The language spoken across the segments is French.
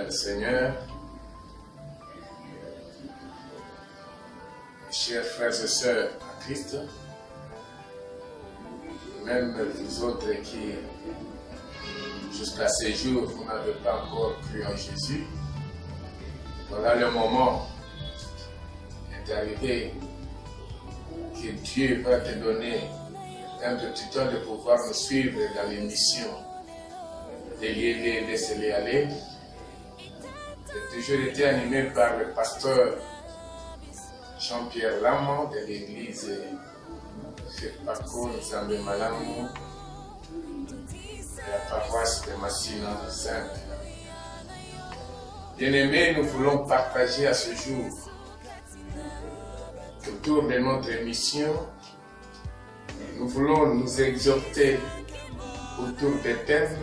le Seigneur, chers frères et sœurs en Christ, même vous autres qui, jusqu'à ce jour, vous n'avez pas encore cru en Jésus, voilà le moment est arrivé que Dieu va te donner un petit temps de pouvoir nous suivre dans l'émission de Lier, laissez-les aller. J'ai toujours été animé par le pasteur Jean-Pierre Lamont de l'église Fepako Nzambe Malamu de la paroisse de Massina Sainte. Bien-aimés, nous voulons partager à ce jour autour de notre émission. Nous voulons nous exhorter autour des thèmes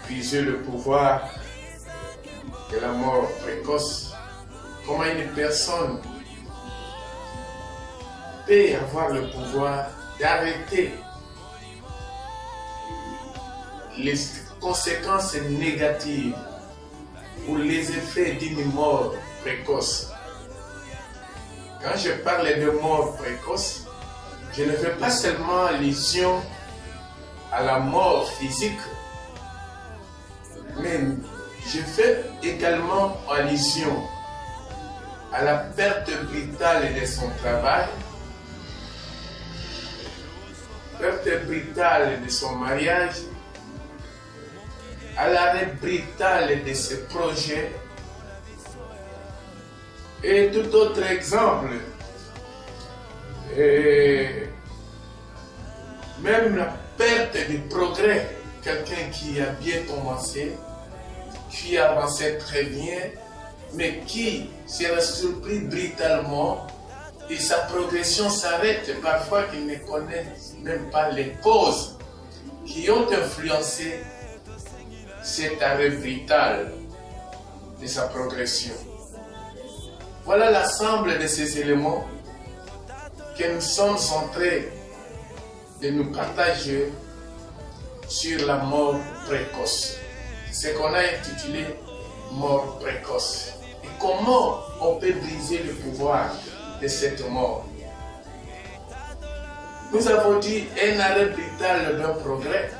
viser le pouvoir de la mort précoce. Comment une personne peut avoir le pouvoir d'arrêter les conséquences négatives ou les effets d'une mort précoce. Quand je parle de mort précoce, je ne fais pas seulement allusion à la mort physique, mais je fais également allusion à la perte brutale de son travail, perte brutale de son mariage, à l'arrêt brutal de ses projets et tout autre exemple. Et même la perte du progrès, quelqu'un qui a bien commencé, qui avançait très bien, mais qui sera surpris brutalement et sa progression s'arrête, parfois qu'il ne connaît même pas les causes qui ont influencé cet arrêt brutal de sa progression. Voilà l'ensemble de ces éléments que nous sommes en train de nous partager sur la mort précoce. Ce qu'on a intitulé mort précoce. Et comment on peut briser le pouvoir de cette mort? Nous avons dit un arrêt brutal d'un progrès.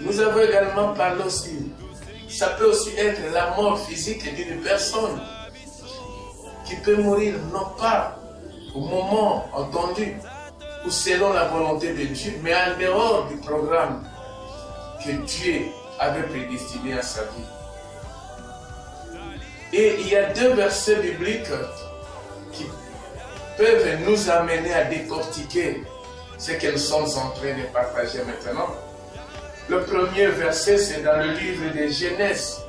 Nous avons également parlé aussi, ça peut aussi être la mort physique d'une personne qui peut mourir non pas au moment entendu ou selon la volonté de Dieu, mais en dehors du programme que Dieu avait prédestiné à sa vie. Et il y a deux versets bibliques qui peuvent nous amener à décortiquer ce que nous sommes en train de partager maintenant. Le premier verset, c'est dans le livre de Genèse,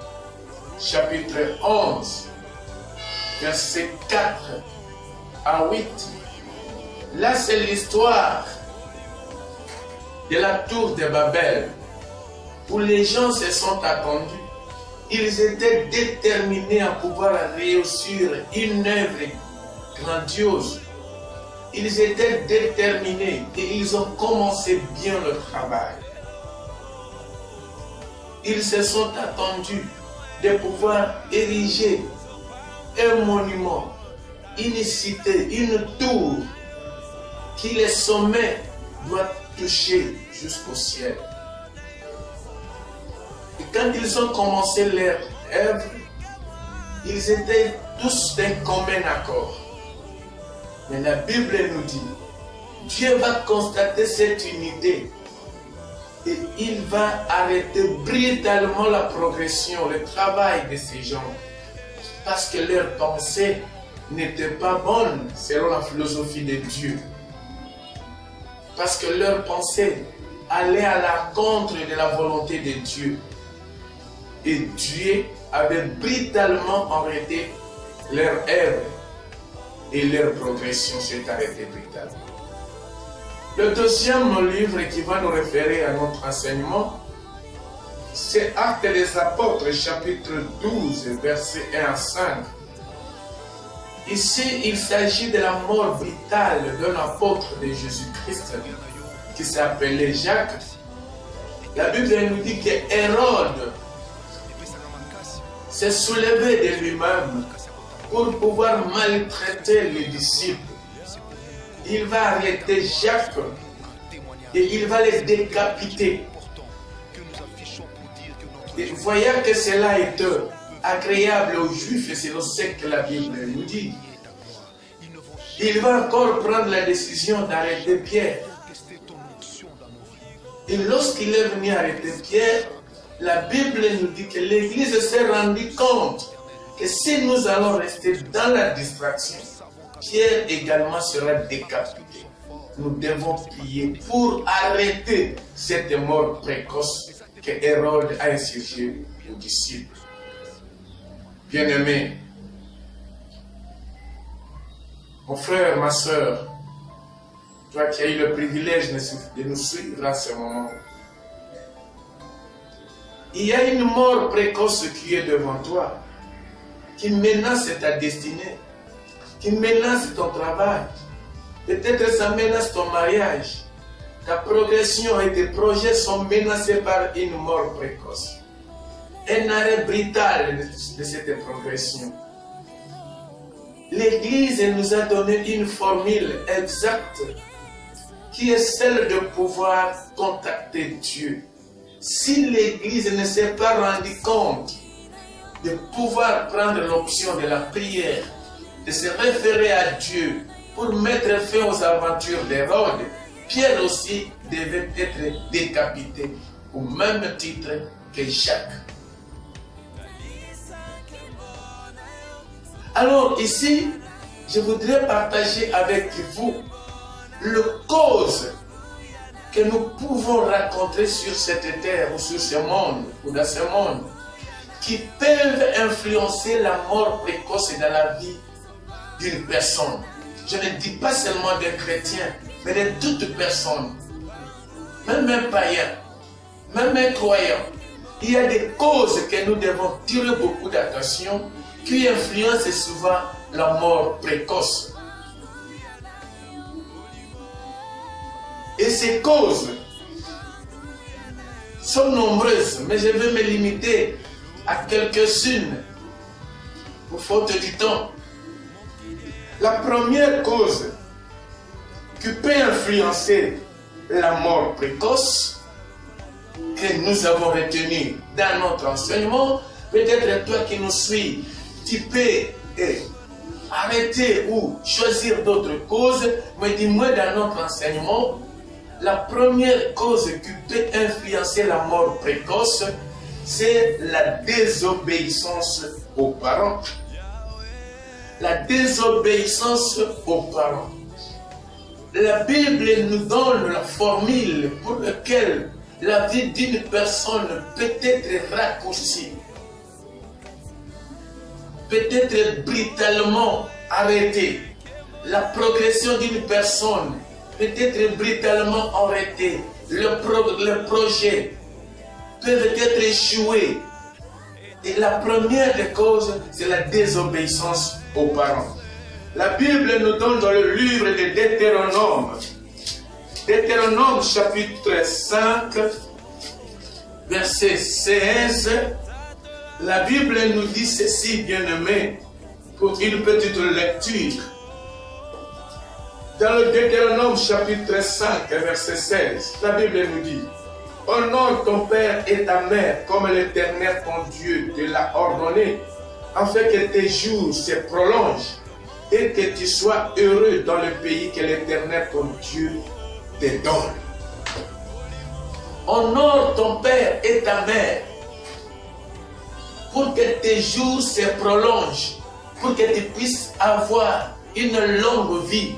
chapitre 11, versets 4 à 8. Là, c'est l'histoire de la tour de Babel, où les gens se sont attendus. Ils étaient déterminés à pouvoir réussir une œuvre grandiose. Ils étaient déterminés et ils ont commencé bien le travail. Ils se sont attendus de pouvoir ériger un monument, une cité, une tour, qui les sommets doivent toucher jusqu'au ciel. Et quand ils ont commencé leur œuvre, ils étaient tous d'un commun accord. Mais la Bible nous dit, Dieu va constater cette unité et il va arrêter brutalement la progression, le travail de ces gens, parce que leurs pensées n'étaient pas bonnes selon la philosophie de Dieu. Parce que leurs pensées allaient à l'encontre de la volonté de Dieu. Et Dieu avait brutalement arrêté leur œuvre et leur progression s'est arrêtée brutalement. Le deuxième livre qui va nous référer à notre enseignement, c'est Actes des Apôtres, chapitre 12, versets 1 à 5. Ici, il s'agit de la mort brutale d'un apôtre de Jésus-Christ qui s'appelait Jacques. La Bible nous dit que Hérode s'est soulevé de lui-même pour pouvoir maltraiter les disciples. Il va arrêter Jacques et il va les décapiter. Et voyant que cela est agréable aux Juifs, et c'est ce que la Bible nous dit, il va encore prendre la décision d'arrêter Pierre. Et lorsqu'il est venu arrêter Pierre, la Bible nous dit que l'Église s'est rendue compte que si nous allons rester dans la distraction, Pierre également sera décapité. Nous devons prier pour arrêter cette mort précoce que Hérode a insurgée aux disciples. Bien-aimés, mon frère, ma soeur, toi qui as eu le privilège de nous suivre à ce moment, il y a une mort précoce qui est devant toi, qui menace ta destinée, qui menace ton travail. Peut-être ça menace ton mariage. Ta progression et tes projets sont menacés par une mort précoce. Un arrêt brutal de cette progression. L'Église nous a donné une formule exacte qui est celle de pouvoir contacter Dieu. Si l'Église ne s'est pas rendue compte de pouvoir prendre l'option de la prière, de se référer à Dieu pour mettre fin aux aventures d'Hérode, Pierre aussi devait être décapité au même titre que Jacques. Alors ici, je voudrais partager avec vous le cause que nous pouvons rencontrer sur cette terre ou sur ce monde ou dans ce monde qui peuvent influencer la mort précoce dans la vie d'une personne. Je ne dis pas seulement des chrétiens, mais de toute personne, même un païen, même un croyant. Il y a des causes que nous devons tirer beaucoup d'attention qui influencent souvent la mort précoce. Et ces causes sont nombreuses, mais je vais me limiter à quelques-unes pour faute du temps. La première cause qui peut influencer la mort précoce que nous avons retenue dans notre enseignement, peut-être toi qui nous suis, tu peux arrêter ou choisir d'autres causes, mais dis-moi dans notre enseignement, la première cause qui peut influencer la mort précoce, c'est la désobéissance aux parents. La désobéissance aux parents. La Bible nous donne la formule pour laquelle la vie d'une personne peut être raccourcie, peut être brutalement arrêtée. La progression d'une personne peut être brutalement arrêtée. Le projet peut être échoué. Et la première des causes, c'est la désobéissance aux parents. La Bible nous donne dans le livre de Deutéronome, Deutéronome chapitre 5, verset 16, la Bible nous dit ceci, bien-aimés, pour une petite lecture. Dans le Deutéronome chapitre 5, verset 16, la Bible nous dit: honore ton père et ta mère comme l'Éternel ton Dieu te l'a ordonné, afin que tes jours se prolongent et que tu sois heureux dans le pays que l'Éternel ton Dieu te donne. Honore ton père et ta mère pour que tes jours se prolongent, pour que tu puisses avoir une longue vie.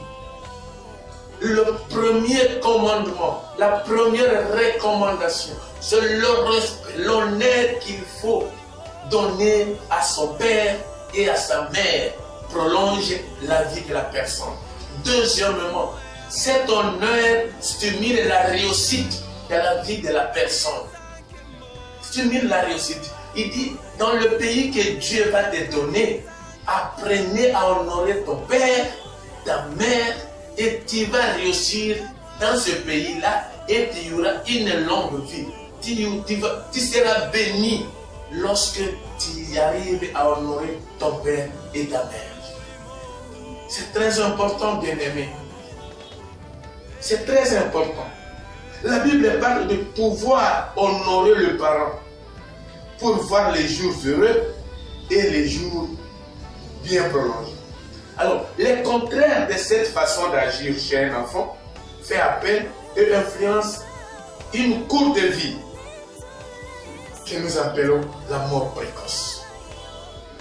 Le premier commandement, la première recommandation, c'est l'honneur qu'il faut donner à son père et à sa mère. Prolonge la vie de la personne. Deuxièmement, cet honneur stimule la réussite de la vie de la personne. Stimule la réussite. Il dit, dans le pays que Dieu va te donner, apprenez à honorer ton père, ta mère, et tu vas réussir dans ce pays-là et tu auras une longue vie. Tu seras béni lorsque tu arrives à honorer ton père et ta mère. C'est très important, bien-aimé. C'est très important. La Bible parle de pouvoir honorer le parent pour voir les jours heureux et les jours bien prolongés. Alors, le contraire de cette façon d'agir chez un enfant fait appel et influence une courte vie que nous appelons la mort précoce.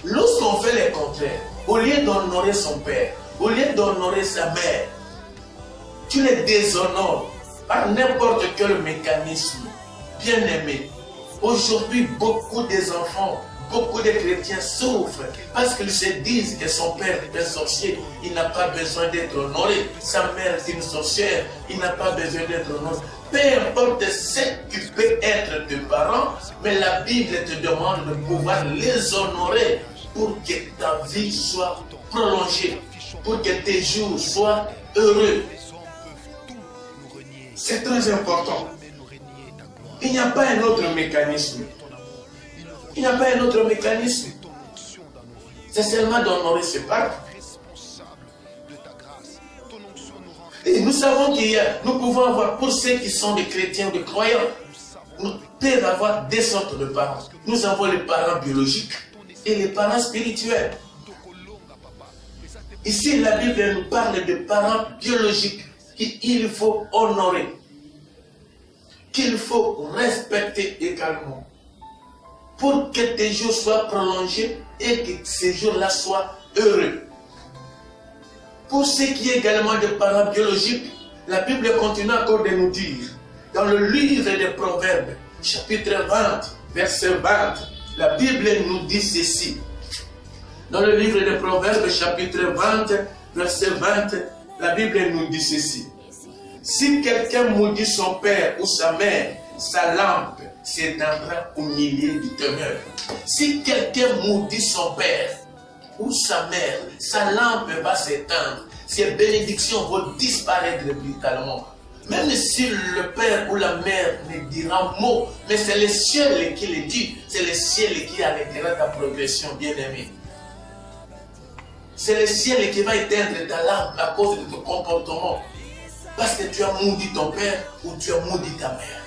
Lorsqu'on fait le contraire, au lieu d'honorer son père, au lieu d'honorer sa mère, tu les déshonores par n'importe quel mécanisme. Bien-aimé, aujourd'hui, beaucoup des enfants, beaucoup de chrétiens souffrent parce qu'ils se disent que son père est un sorcier, il n'a pas besoin d'être honoré. Sa mère est une sorcière, il n'a pas besoin d'être honoré. Peu importe ce qui peut être tes parents, mais la Bible te demande de pouvoir les honorer pour que ta vie soit prolongée, pour que tes jours soient heureux. C'est très important. Il n'y a pas un autre mécanisme. Il n'y a pas un autre mécanisme. C'est seulement d'honorer ses parents. Et nous savons nous pouvons avoir, pour ceux qui sont des chrétiens ou des croyants, nous pouvons avoir deux sortes de parents. Nous avons les parents biologiques et les parents spirituels. Ici, la Bible nous parle de parents biologiques qu'il faut honorer, qu'il faut respecter également, pour que tes jours soient prolongés et que ces jours-là soient heureux. Pour ce qui est également des parents biologiques, la Bible continue encore de nous dire, dans le livre des Proverbes, chapitre 20, verset 20, la Bible nous dit ceci. Dans le livre des Proverbes, chapitre 20, verset 20, la Bible nous dit ceci. Si quelqu'un maudit son père ou sa mère, sa lampe s'éteindra au milieu du ténèbres. Si quelqu'un maudit son père ou sa mère, sa lampe va s'éteindre. Ses bénédictions vont disparaître brutalement. Même si le père ou la mère ne dira mot, mais c'est le ciel qui le dit. C'est le ciel qui arrêtera ta progression, bien-aimé. C'est le ciel qui va éteindre ta lampe à cause de ton comportement. Parce que tu as maudit ton père ou tu as maudit ta mère.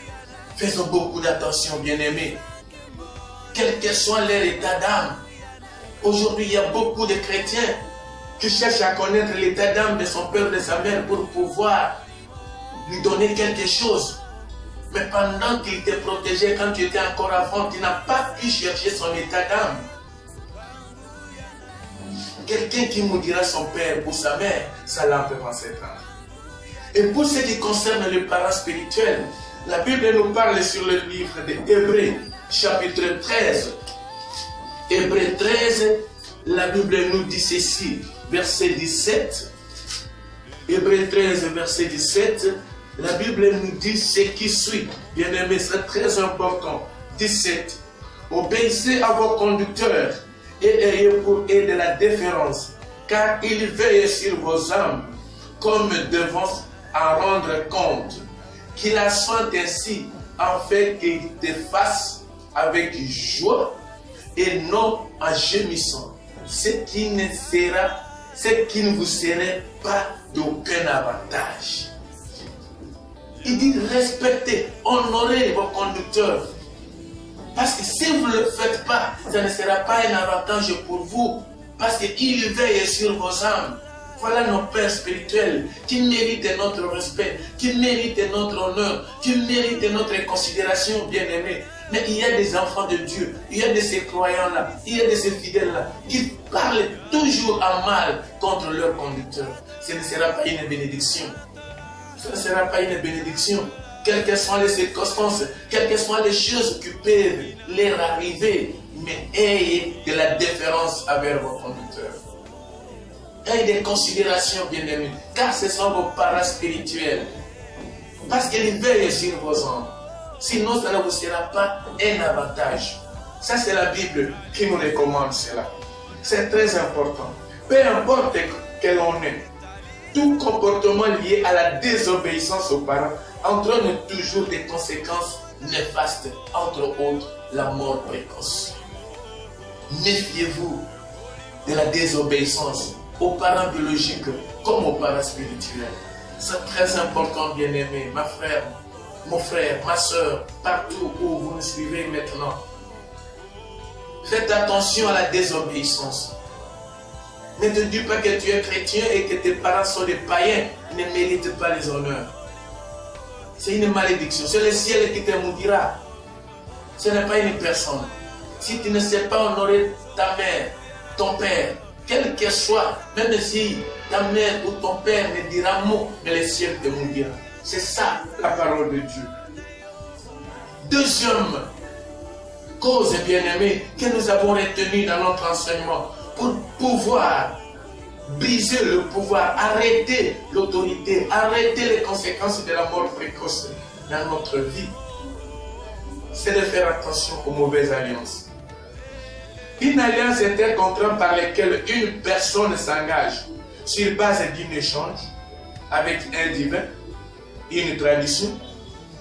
Faisons beaucoup d'attention, bien-aimés. Quel que soit leur état d'âme. Aujourd'hui, il y a beaucoup de chrétiens qui cherchent à connaître l'état d'âme de son père et de sa mère pour pouvoir lui donner quelque chose. Mais pendant qu'il te protégeait quand tu étais encore enfant, tu n'as pas pu chercher son état d'âme. Quelqu'un qui maudira son père ou sa mère, sa lampe va s'éteindre. Et pour ce qui concerne les parents spirituels, la Bible nous parle sur le livre d'Hébreux, chapitre 13. Hébreux 13, la Bible nous dit ceci, verset 17. Hébreux 13, verset 17, la Bible nous dit ce qui suit. Bien-aimé, c'est très important. 17. Obéissez à vos conducteurs et ayez pour eux de la déférence, car ils veillent sur vos âmes, comme devant en rendre compte, qu'il la soit ainsi, afin qu'ils te fassent avec joie et non en gémissant, ce qui ne vous serait pas d'aucun avantage. Il dit respectez, honorez vos conducteurs. Parce que si vous ne le faites pas, ça ne sera pas un avantage pour vous. Parce qu'il veille sur vos âmes. Voilà nos pères spirituels qui méritent notre respect, qui méritent notre honneur, qui méritent notre considération, bien-aimés. Mais il y a des enfants de Dieu, il y a de ces croyants-là, il y a de ces fidèles-là qui parlent toujours en mal contre leurs conducteurs. Ce ne sera pas une bénédiction. Ce ne sera pas une bénédiction. Quelles que soient les circonstances, quelles que soient les choses qui peuvent leur arriver, mais ayez de la déférence avec vos conducteurs. Ayez des considérations, bien-aimés, car ce sont vos parents spirituels. Parce qu'ils veillent sur vos âmes. Sinon, ça ne vous sera pas un avantage. Ça, c'est la Bible qui nous recommande cela. C'est très important. Peu importe quel on est, tout comportement lié à la désobéissance aux parents entraîne toujours des conséquences néfastes, entre autres la mort précoce. Méfiez-vous de la désobéissance aux parents biologiques comme aux parents spirituels. C'est très important, bien-aimé, ma frère, mon frère, ma soeur, partout où vous me suivez maintenant. Faites attention à la désobéissance. Ne te dis pas que tu es chrétien et que tes parents sont des païens, ne méritent pas les honneurs. C'est une malédiction. C'est le ciel qui te maudira. Ce n'est pas une personne. Si tu ne sais pas honorer ta mère, ton père, quel que soit, même si ta mère ou ton père ne dira mot, mais le ciel te maudira. C'est ça la parole de Dieu. Deuxième cause, bien-aimée, que nous avons retenue dans notre enseignement, pour pouvoir briser le pouvoir, arrêter l'autorité, arrêter les conséquences de la mort précoce dans notre vie, c'est de faire attention aux mauvaises alliances. Une alliance est un contrat par lequel une personne s'engage sur base d'un échange avec un divin, une tradition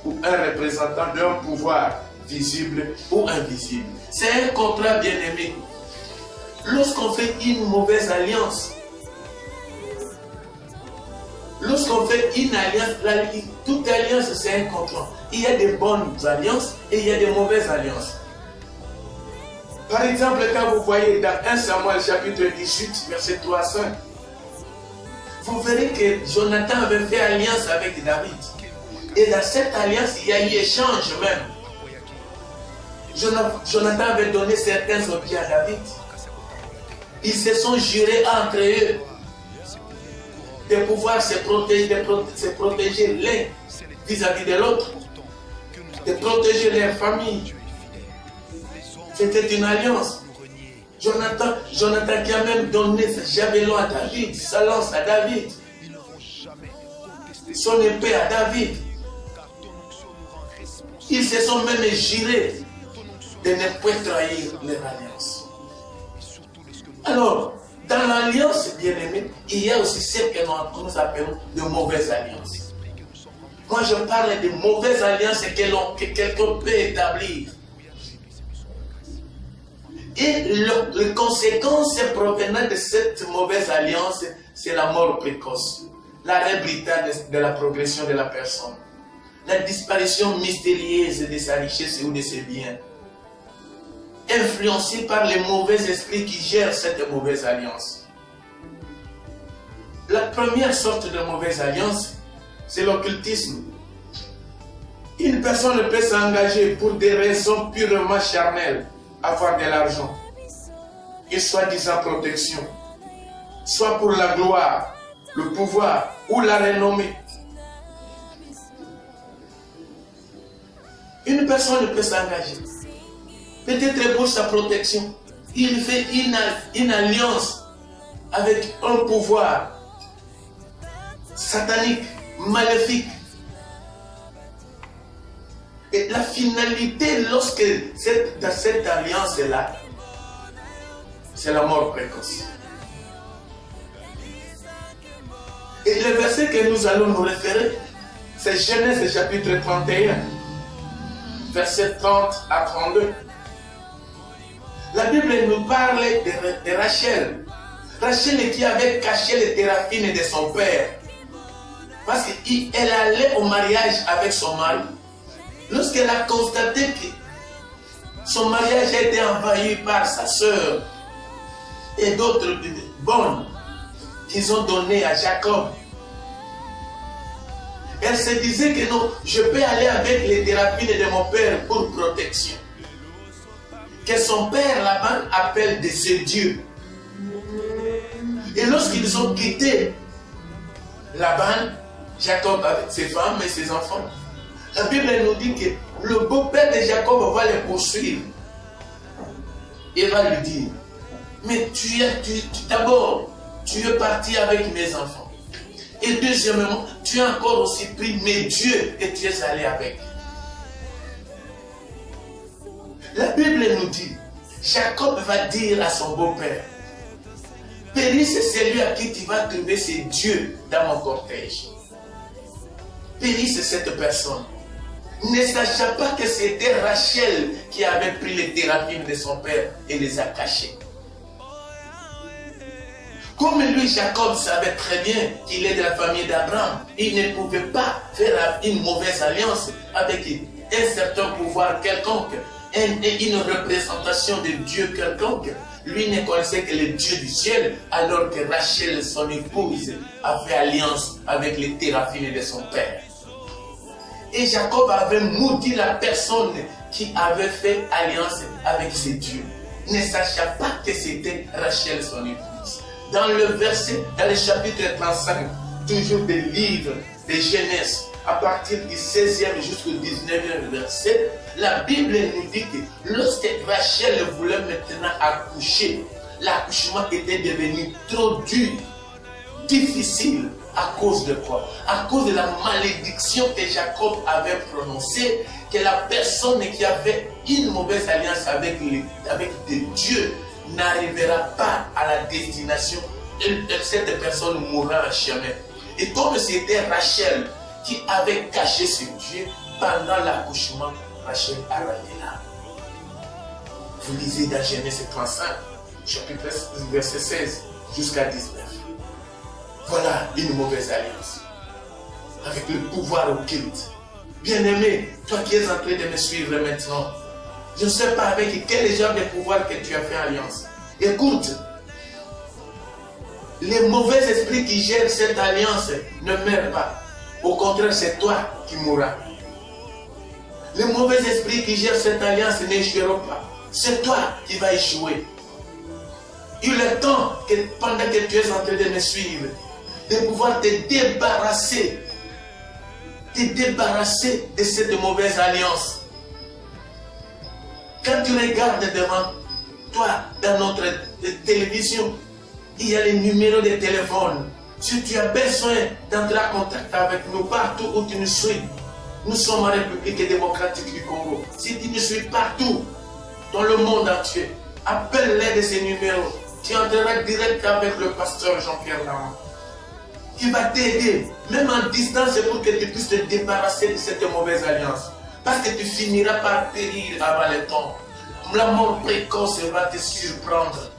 ou un représentant d'un pouvoir visible ou invisible. C'est un contrat, bien-aimé. Lorsqu'on fait une mauvaise alliance, lorsqu'on fait une alliance, toute alliance c'est un contrat. Il y a des bonnes alliances et il y a des mauvaises alliances. Par exemple, quand vous voyez dans 1 Samuel chapitre 18, verset 3 à 5, vous verrez que Jonathan avait fait alliance avec David. Et dans cette alliance, il y a eu échange même. Jonathan avait donné certains objets à David. Ils se sont jurés entre eux de pouvoir se protéger l'un vis-à-vis de l'autre, de protéger leur famille. C'était une alliance. Jonathan qui a même donné sa javelot à David, sa lance à David, son épée à David. Ils se sont même jurés de ne pas trahir leur alliance. Alors, dans l'alliance, bien-aimé, il y a aussi ce que nous appelons de mauvaises alliances. Moi, je parle de mauvaises alliances que quelqu'un peut établir. Et les conséquences provenant de cette mauvaise alliance, c'est la mort précoce, l'arrêt brutal de la progression de la personne, la disparition mystérieuse de sa richesse ou de ses biens, influencé par les mauvais esprits qui gèrent cette mauvaise alliance. La première sorte de mauvaise alliance, c'est l'occultisme. Une personne peut s'engager pour des raisons purement charnelles, avoir de l'argent, et soi-disant protection, soit pour la gloire, le pouvoir ou la renommée. Une personne peut s'engager, peut-être pour sa protection. Il fait une alliance avec un pouvoir satanique, maléfique. Et la finalité, lorsque dans cette alliance-là, c'est la mort précoce. Et le verset que nous allons nous référer, c'est Genèse chapitre 31, verset 30 à 32. La Bible nous parle de Rachel. Rachel qui avait caché les téraphines de son père. Parce qu'elle allait au mariage avec son mari. Lorsqu'elle a constaté que son mariage a été envahi par sa soeur et d'autres bonnes qu'ils ont données à Jacob, elle se disait que non, je peux aller avec les thérapines de mon père pour protection. Que son père là-bas appelle de ses dieux. Et lorsqu'ils ont quitté Laban, Jacob avec ses femmes et ses enfants, la Bible nous dit que le beau-père de Jacob va les poursuivre. Et va lui dire, mais d'abord, tu es parti avec mes enfants. Et deuxièmement, tu as encore aussi pris mes dieux et tu es allé avec. La Bible nous dit, Jacob va dire à son beau-père, périsse celui à qui tu vas trouver ses dieux dans mon cortège. Périsse cette personne. ne sachant pas que c'était Rachel qui avait pris les théraphines de son père et les a cachés. Comme lui, Jacob savait très bien qu'il est de la famille d'Abraham, il ne pouvait pas faire une mauvaise alliance avec un certain pouvoir quelconque, une représentation de Dieu quelconque. Lui ne connaissait que le Dieu du ciel, alors que Rachel, son épouse, a fait alliance avec les téraphines de son père. Et Jacob avait maudit la personne qui avait fait alliance avec ses dieux, ne sachant pas que c'était Rachel, son épouse. Dans le chapitre 35, toujours des livres de Genèse, à partir du 16e jusqu'au 19e verset, la Bible nous dit que lorsque Rachel voulait maintenant accoucher, l'accouchement était devenu trop dur, difficile. À cause de quoi? À cause de la malédiction que Jacob avait prononcée, que la personne qui avait une mauvaise alliance avec des dieux n'arrivera pas à la destination. Cette personne mourra en chemin. Et comme c'était Rachel qui avait caché ce Dieu, pendant l'accouchement, Rachel a raté là. Vous lisez dans Genèse 35, chapitre verset 16 jusqu'à 19. Voilà une mauvaise alliance. Avec le pouvoir occulte. Bien-aimé, toi qui es en train de me suivre maintenant, je ne sais pas avec quel genre de pouvoir que tu as fait alliance. Écoute, les mauvais esprits qui gèrent cette alliance ne meurent pas. Au contraire, c'est toi qui mourras. Les mauvais esprits qui gèrent cette alliance n'échoueront pas. C'est toi qui vas échouer. Il est temps que pendant que tu es en train de me suivre, de pouvoir te débarrasser de cette mauvaise alliance. Quand tu regardes devant toi, dans notre télévision, il y a les numéros de téléphone. Si tu as besoin d'entrer en contact avec nous partout où tu nous suis, nous sommes en République démocratique du Congo. Si tu nous suis partout dans le monde entier, appelle-les de ces numéros. Tu entreras direct avec le pasteur Jean-Pierre Lamont, qui va t'aider, même en distance, pour que tu puisses te débarrasser de cette mauvaise alliance. Parce que tu finiras par périr avant le temps. La mort précoce va te surprendre.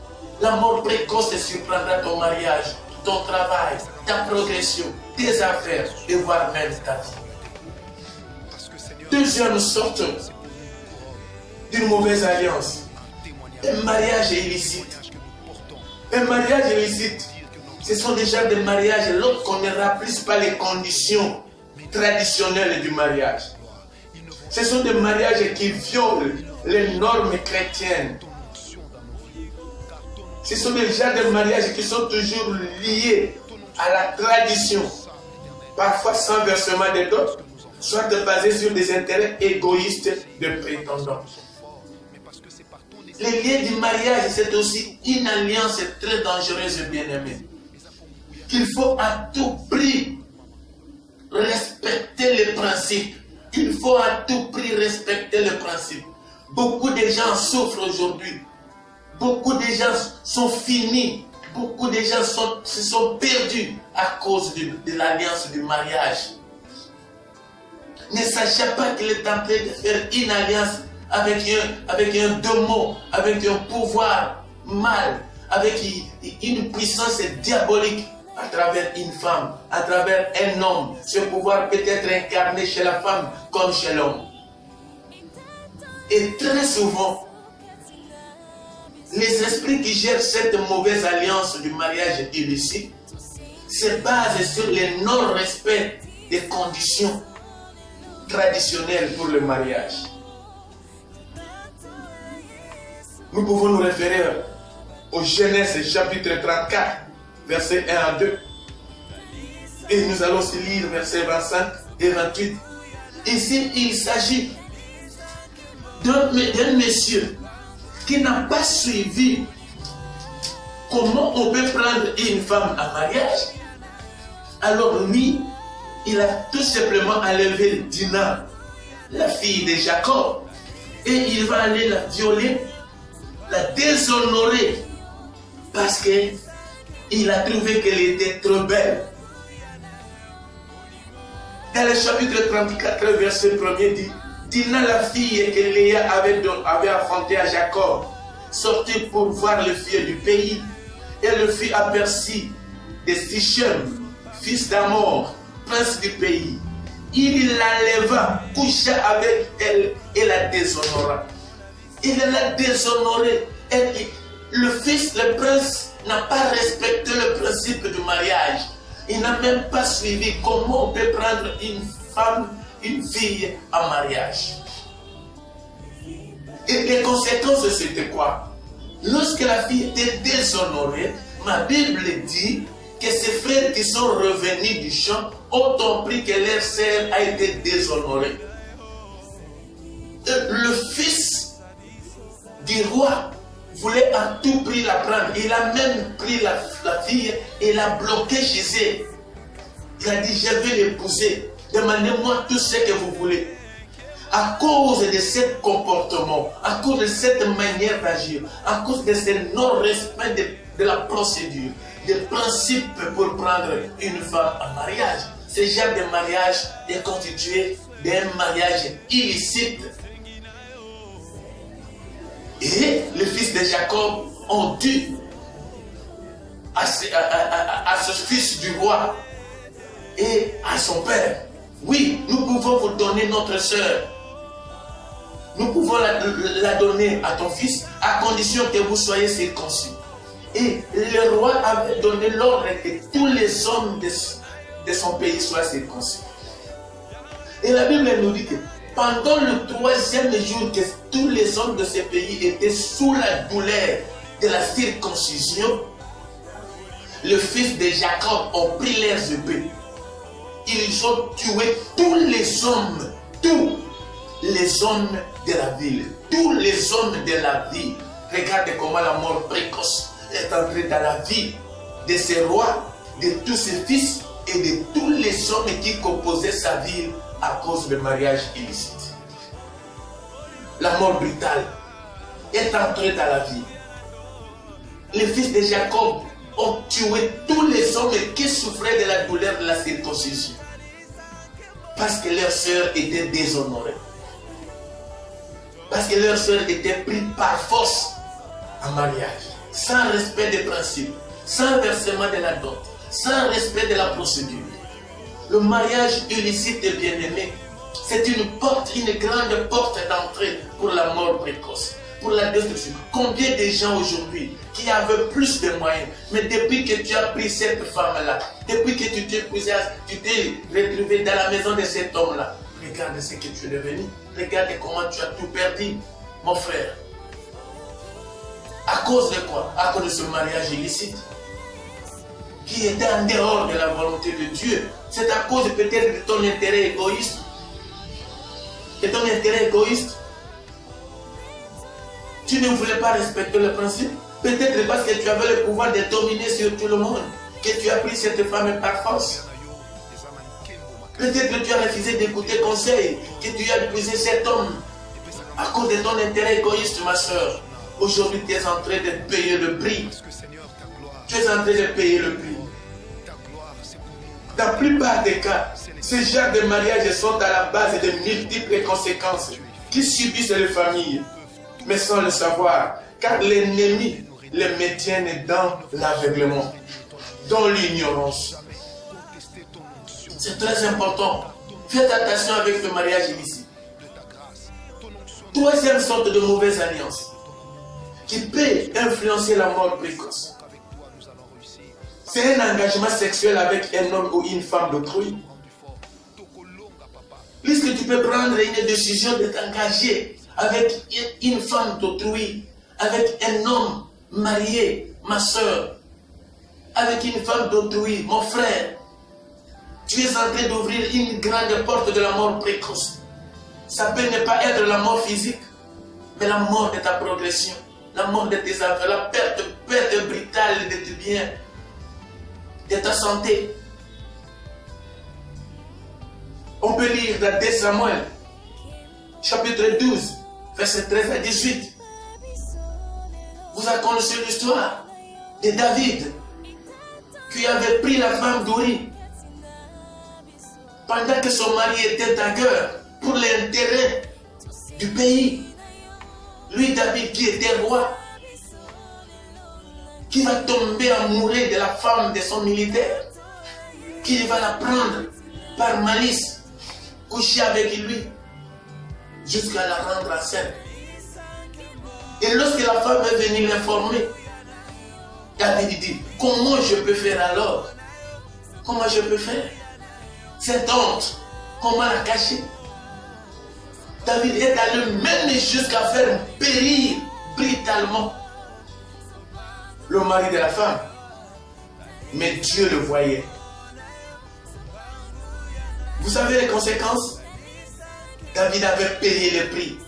La mort précoce te surprendra ton mariage, ton travail, ta progression, tes affaires et voire même ta vie. Deuxième sorte d'une mauvaise alliance. Un mariage illicite. Un mariage illicite. Ce sont déjà des mariages lorsqu'on ne remplisse pas les conditions traditionnelles du mariage. Ce sont des mariages qui violent les normes chrétiennes. Ce sont déjà des mariages qui sont toujours liés à la tradition, parfois sans versement de dot, soit basés sur des intérêts égoïstes de prétendants. Les liens du mariage, c'est aussi une alliance très dangereuse, bien-aimée. Il faut à tout prix respecter les principes. Il faut à tout prix respecter les principes. Beaucoup de gens souffrent aujourd'hui. Beaucoup de gens sont finis. Beaucoup de gens se sont perdus à cause de l'alliance du mariage. Ne sachant pas qu'il est en train de faire une alliance avec un démon, avec un pouvoir mal, avec une puissance diabolique à travers une femme, à travers un homme. Ce pouvoir peut être incarné chez la femme comme chez l'homme. Et très souvent, les esprits qui gèrent cette mauvaise alliance du mariage illicite se basent sur le non-respect des conditions traditionnelles pour le mariage. Nous pouvons nous référer au Genèse chapitre 34, versets 1 à 2. Et nous allons aussi lire versets 25 et 28. Ici, il s'agit d'un monsieur qui n'a pas suivi comment on peut prendre une femme en mariage. Alors lui, il a tout simplement enlevé Dina, la fille de Jacob, et il va aller la violer, la déshonorer, parce qu'il a trouvé qu'elle était trop belle. Dans le chapitre 34, verset 1er dit, Dina, la fille que Léa avait affrontée à Jacob, sortit pour voir le fils du pays. Et le fils aperçut de Sichem, fils d'Amor, prince du pays. Il l'enleva, coucha avec elle et la déshonora. Il l'a déshonorée. Le fils, le prince, n'a pas respecté le principe du mariage. Il n'a même pas suivi comment on peut prendre une femme, une fille en mariage. Et les conséquences, c'était quoi? Lorsque la fille était déshonorée, ma Bible dit que ses frères qui sont revenus du champ ont compris que leur sœur a été déshonorée. Le fils du roi voulait à tout prix la prendre. Il a même pris la fille et l'a bloquée chez elle. Il a dit, je vais l'épouser. Demandez-moi tout ce que vous voulez. À cause de ce comportement, à cause de cette manière d'agir, à cause de ce non-respect de la procédure, des principes pour prendre une femme en mariage, ce genre de mariage est constitué d'un mariage illicite. Et les fils de Jacob ont dit à ce fils du roi et à son père, oui, nous pouvons vous donner notre sœur. Nous pouvons la donner à ton fils à condition que vous soyez circoncis. Et le roi avait donné l'ordre que tous les hommes de son pays soient circoncis. Et la Bible nous dit que pendant le 3e jour que tous les hommes de ce pays étaient sous la douleur de la circoncision, le fils de Jacob ont pris leurs épées. Ils ont tué tous les hommes de la ville, tous les hommes de la ville. Regardez comment la mort précoce est entrée dans la vie de ces rois, de tous ses fils et de tous les hommes qui composaient sa ville à cause du mariage illicite. La mort brutale est entrée dans la vie. Les fils de Jacob ont tué tous les hommes qui souffraient de la douleur de la circoncision parce que leur sœur était déshonorée. Parce que leur sœur était prise par force en mariage, sans respect des principes, sans versement de la dot, sans respect de la procédure. Le mariage illicite et bien-aimé, c'est une grande porte d'entrée pour la mort précoce, pour la destruction. Combien de gens aujourd'hui qui avaient plus de moyens, mais depuis que tu as pris cette femme-là, depuis que tu t'es retrouvé dans la maison de cet homme-là, regarde ce que tu es devenu. Regarde comment tu as tout perdu, mon frère. À cause de quoi? À cause de ce mariage illicite qui était en dehors de la volonté de Dieu. C'est à cause peut-être de ton intérêt égoïste. De ton intérêt égoïste. Tu ne voulais pas respecter le principe. Peut-être parce que tu avais le pouvoir de dominer sur tout le monde, que tu as pris cette femme par force. Peut-être que tu as refusé d'écouter conseil, que tu as épousé cet homme à cause de ton intérêt égoïste, ma soeur. Aujourd'hui, tu es en train de payer le prix. Tu es en train de payer le prix. Dans la plupart des cas, ces genres de mariages sont à la base de multiples conséquences qui subissent les familles, mais sans le savoir, car l'ennemi les maintient dans l'aveuglement, dans l'ignorance. C'est très important. Faites attention avec le mariage illicite. Troisième sorte de mauvaise alliance qui peut influencer la mort précoce. C'est un engagement sexuel avec un homme ou une femme d'autrui. Puisque tu peux prendre une décision de t'engager avec une femme d'autrui, avec un homme marié, ma soeur, avec une femme d'autrui, mon frère, tu es en train d'ouvrir une grande porte de la mort précoce. Ça peut ne pas être la mort physique, mais la mort de ta progression, la mort de tes affaires, la perte brutale de tes biens, de ta santé. On peut lire dans 2 Samuel, chapitre 12, verset 13 à 18. Vous avez connu l'histoire de David qui avait pris la femme d'Uri pendant que son mari était ailleurs pour l'intérêt du pays. Lui, David, qui était roi, qui va tomber amoureux de la femme de son militaire, qui va la prendre par malice, coucher avec lui, jusqu'à la rendre enceinte. Et lorsque la femme est venue l'informer, David dit, comment je peux faire alors? Comment je peux faire? Cette honte, comment la cacher? David est allé même jusqu'à faire périr brutalement le mari de la femme. Mais Dieu le voyait. Vous savez les conséquences? David avait payé le prix.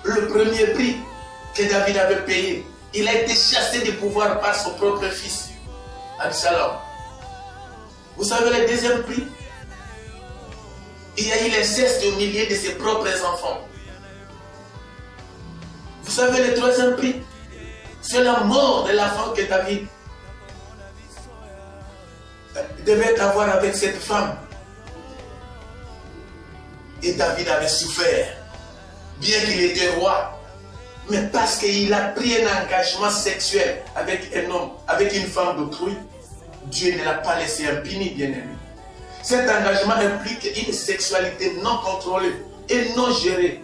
Le premier prix que David avait payé, il a été chassé du pouvoir par son propre fils, Absalom. Vous savez le deuxième prix? Il y a eu l'inceste au milieu de ses propres enfants. Vous savez le troisième prix? C'est la mort de l'enfant que David devait avoir avec cette femme. Et David avait souffert, bien qu'il était roi. Mais parce qu'il a pris un engagement sexuel avec un homme, avec une femme d'autrui, Dieu ne l'a pas laissé impuni, bien-aimé. Cet engagement implique une sexualité non contrôlée et non gérée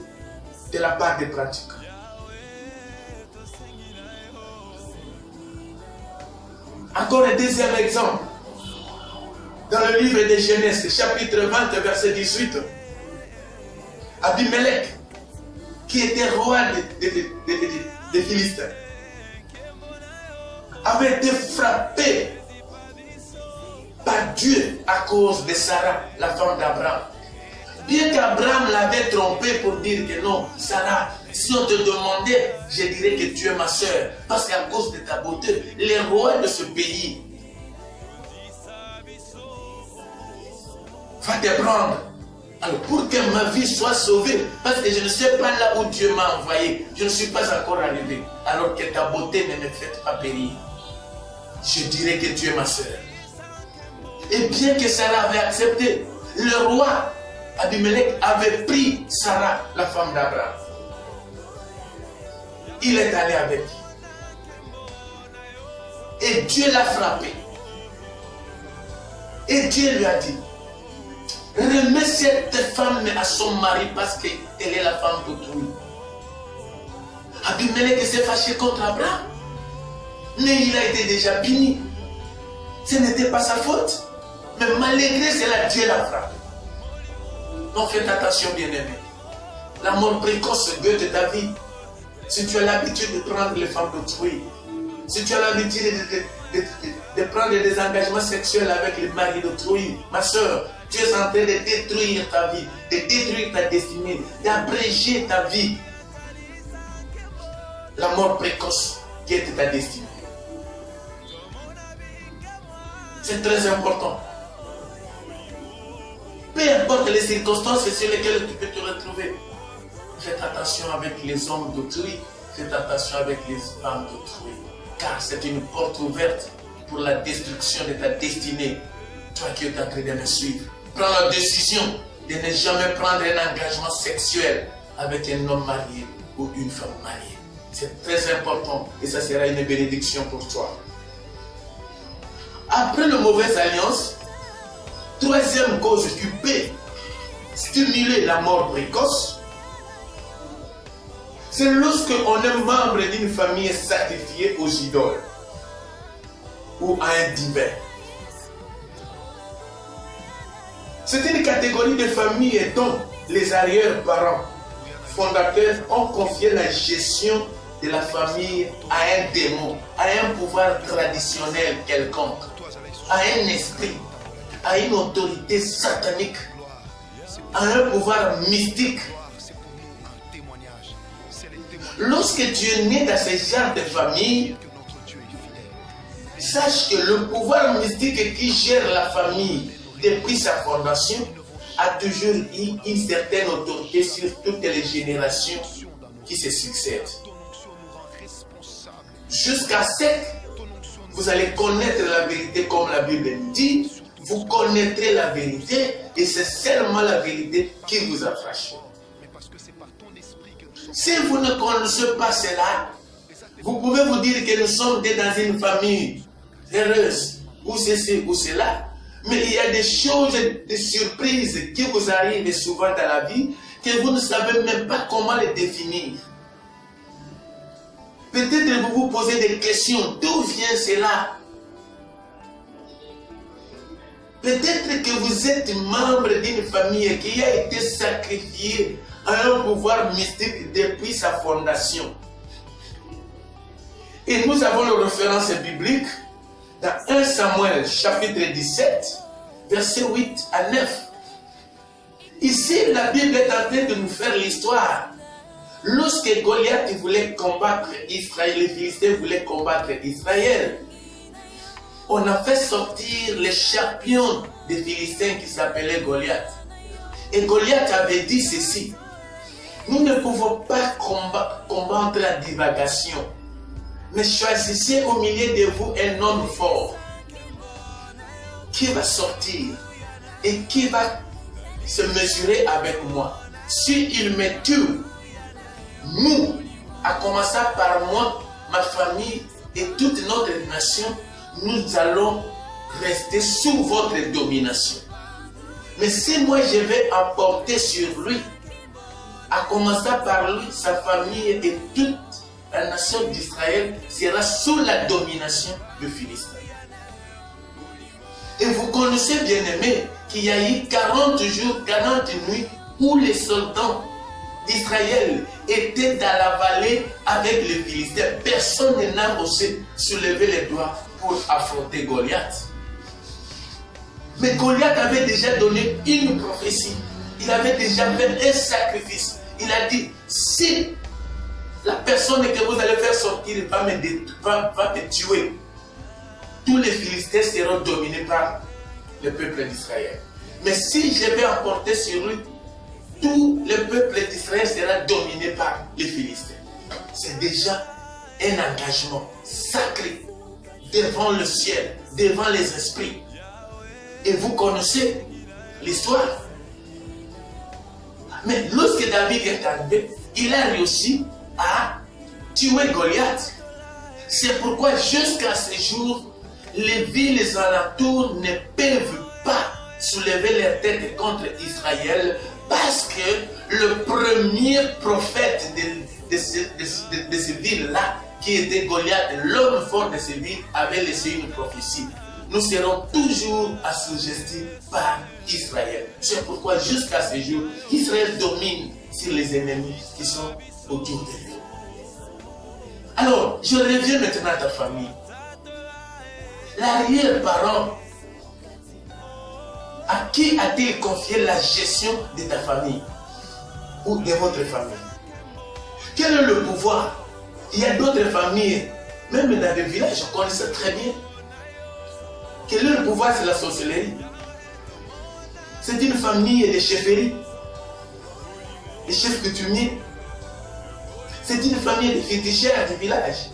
de la part des pratiquants. Encore un deuxième exemple. Dans le livre de Genèse, chapitre 20, verset 18, Abimelech, qui était roi des Philistins, avait été frappé par Dieu à cause de Sarah, la femme d'Abraham. Bien qu'Abraham l'avait trompé pour dire que non, Sarah, si on te demandait, je dirais que tu es ma soeur, parce qu'à cause de ta beauté, les rois de ce pays va te prendre. Alors pour que ma vie soit sauvée, parce que je ne sais pas là où Dieu m'a envoyé, je ne suis pas encore arrivé, alors que ta beauté ne me fait pas périr, je dirais que tu es ma soeur. Et bien que Sarah avait accepté, le roi Abimelech avait pris Sarah, la femme d'Abraham. Il est allé avec. Et Dieu l'a frappé. Et Dieu lui a dit, remets cette femme à son mari parce qu'elle est la femme d'autrui. Abimelech s'est fâché contre Abraham. Mais il a été déjà puni. Ce n'était pas sa faute. Mais malgré cela, Dieu l'a frappé. Donc faites attention, bien-aimés. La mort précoce guette ta vie. Si tu as l'habitude de prendre les femmes d'autrui, si tu as l'habitude de prendre des engagements sexuels avec les maris d'autrui, ma soeur, tu es en train de détruire ta vie, de détruire ta destinée, d'abréger ta vie. La mort précoce guette ta destinée. C'est très important. Peu importe les circonstances sur lesquelles tu peux te retrouver, faites attention avec les hommes d'autrui, faites attention avec les femmes d'autrui, car c'est une porte ouverte pour la destruction de ta destinée. Toi qui es en train de me suivre, prends la décision de ne jamais prendre un engagement sexuel avec un homme marié ou une femme mariée. C'est très important et ça sera une bénédiction pour toi. Après la mauvaise alliance, troisième cause qui peut stimuler la mort précoce, c'est lorsque on est membre d'une famille sacrifiée aux idoles ou à un divin. C'est une catégorie de famille dont les arrière-parents fondateurs ont confié la gestion de la famille à un démon, à un pouvoir traditionnel quelconque, à un esprit, à une autorité satanique, à un pouvoir mystique. Lorsque tu es né dans ce genre de famille, sache que le pouvoir mystique qui gère la famille depuis sa fondation a toujours eu une certaine autorité sur toutes les générations qui se succèdent. Jusqu'à ce que vous allez connaître la vérité comme la Bible dit, vous connaîtrez la vérité et c'est seulement la vérité qui vous affranchit. Si vous ne connaissez pas cela, vous pouvez vous dire que nous sommes dans une famille heureuse, ou ceci ou cela, mais il y a des choses, des surprises qui vous arrivent souvent dans la vie que vous ne savez même pas comment les définir. Peut-être vous vous posez des questions, d'où vient cela? Peut-être que vous êtes membre d'une famille qui a été sacrifiée à un pouvoir mystique depuis sa fondation. Et nous avons la référence biblique dans 1 Samuel chapitre 17, versets 8 à 9. Ici, la Bible est en train de nous faire l'histoire. Lorsque Goliath voulait combattre Israël, les Philistins voulaient combattre Israël, on a fait sortir le champion des Philistins qui s'appelait Goliath. Et Goliath avait dit ceci: nous ne pouvons pas combattre la divagation, mais choisissez au milieu de vous un homme fort qui va sortir et qui va se mesurer avec moi. S'il me tue, nous, à commencer par moi, ma famille et toute notre nation, nous allons rester sous votre domination. Mais si moi je vais emporter sur lui, à commencer par lui, sa famille et toute la nation d'Israël sera sous la domination du Philistin. Et vous connaissez, bien aimé, qu'il y a eu 40 jours, 40 nuits où les soldats d'Israël étaient dans la vallée avec les Philistins. Personne n'a osé soulever les doigts pour affronter Goliath. Mais Goliath avait déjà donné une prophétie. Il avait déjà fait un sacrifice. Il a dit, si la personne que vous allez faire sortir va me tuer, tous les Philistins seront dominés par le peuple d'Israël. Mais si je vais emporter sur lui, tout le peuple d'Israël sera dominé par les Philistins. C'est déjà un engagement sacré devant le ciel, devant les esprits. Et vous connaissez l'histoire. Mais lorsque David est arrivé, il a réussi à tuer Goliath. C'est pourquoi jusqu'à ce jour, les villes alentours ne peuvent pas soulever leur tête contre Israël, parce que le premier prophète de ces villes-là, qui était Goliath, l'homme fort de ces villes, avait laissé une prophétie. Nous serons toujours assujettis par Israël. C'est pourquoi jusqu'à ce jour, Israël domine sur les ennemis qui sont autour de lui. Alors, je reviens maintenant à ta famille. L'arrière-parent, à qui a-t-il confié la gestion de ta famille ou de votre famille? Quel est le pouvoir? Il y a d'autres familles, même dans les villages, je connais ça très bien. Quel est le pouvoir? C'est la sorcellerie. C'est une famille de chefferie, des chefs coutumiers. C'est une famille de féticheurs du village.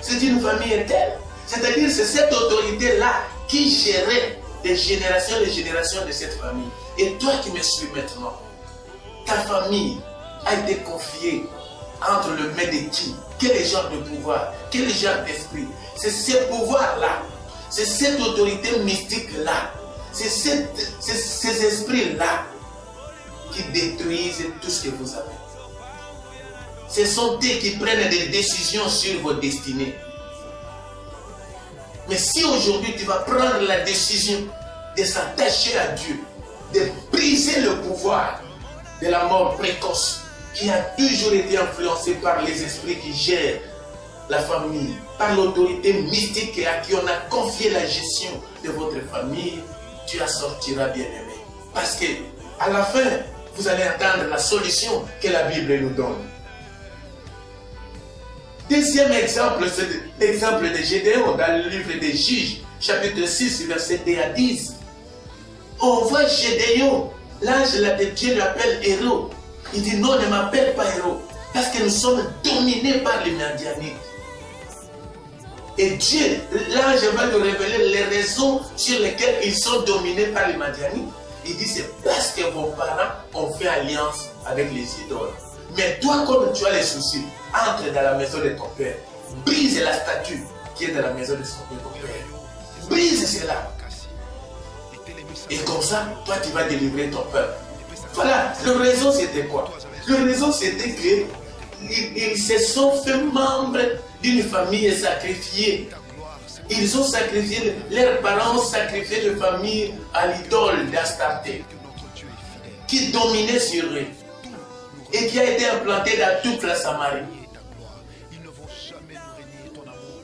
C'est une famille telle. C'est-à-dire c'est cette autorité-là qui gérait les générations de cette famille. Et toi qui me suis maintenant, ta famille a été confiée entre le mains de qui? Quel genre de pouvoir? Quel genre d'esprit? C'est ce pouvoir-là, c'est cette autorité mystique-là, c'est ces esprits-là qui détruisent tout ce que vous avez. Ce sont eux qui prennent des décisions sur vos destinées. Mais si aujourd'hui tu vas prendre la décision de s'attacher à Dieu, de briser le pouvoir de la mort précoce qui a toujours été influencé par les esprits qui gèrent la famille, par l'autorité mystique à qui on a confié la gestion de votre famille, tu en sortiras bien aimé. Parce que à la fin, vous allez entendre la solution que la Bible nous donne. Deuxième exemple, c'est l'exemple de Gédéon dans le livre des Juges, chapitre 6, verset 2 à 10. On voit Gédéon, l'ange de Dieu l'appelle héros. Il dit non, ne m'appelle pas héros, parce que nous sommes dominés par les Midianites. Et Dieu, l'ange va nous révéler les raisons sur lesquelles ils sont dominés par les Madianites. Il dit, c'est parce que vos parents ont fait alliance avec les idoles. Mais toi, comme tu as les soucis, entre dans la maison de ton père. Brise la statue qui est dans la maison de ton père. Brise cela. Et comme ça, toi, tu vas délivrer ton peuple. Voilà, le raison c'était quoi? Le raison c'était que ils se sont fait membres d'une famille sacrifiée. Ils ont sacrifié, leurs parents ont sacrifié leur famille à l'idole d'Astarté, qui dominait sur eux et qui a été implantée dans toute la Samarie.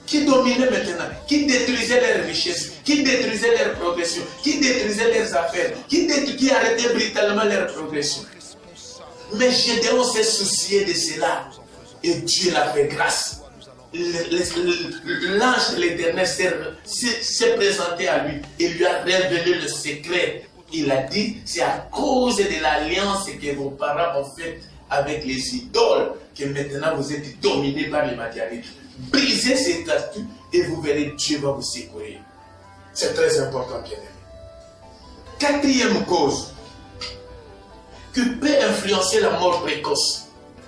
Qui dominait maintenant, qui détruisait leurs richesses, qui détruisait leur progression, qui détruisait leurs affaires, qui arrêtait brutalement leur progression. Mais Gédéon s'est soucié de cela et Dieu l'a fait grâce. L'ange de l'Éternel s'est présenté à lui et lui a révélé le secret. Il a dit, c'est à cause de l'alliance que vos parents ont faite avec les idoles que maintenant vous êtes dominés par les Madianites. Brisez ces statues et vous verrez Dieu va vous secourir. C'est très important, bien-aimé. Quatrième cause qui peut influencer la mort précoce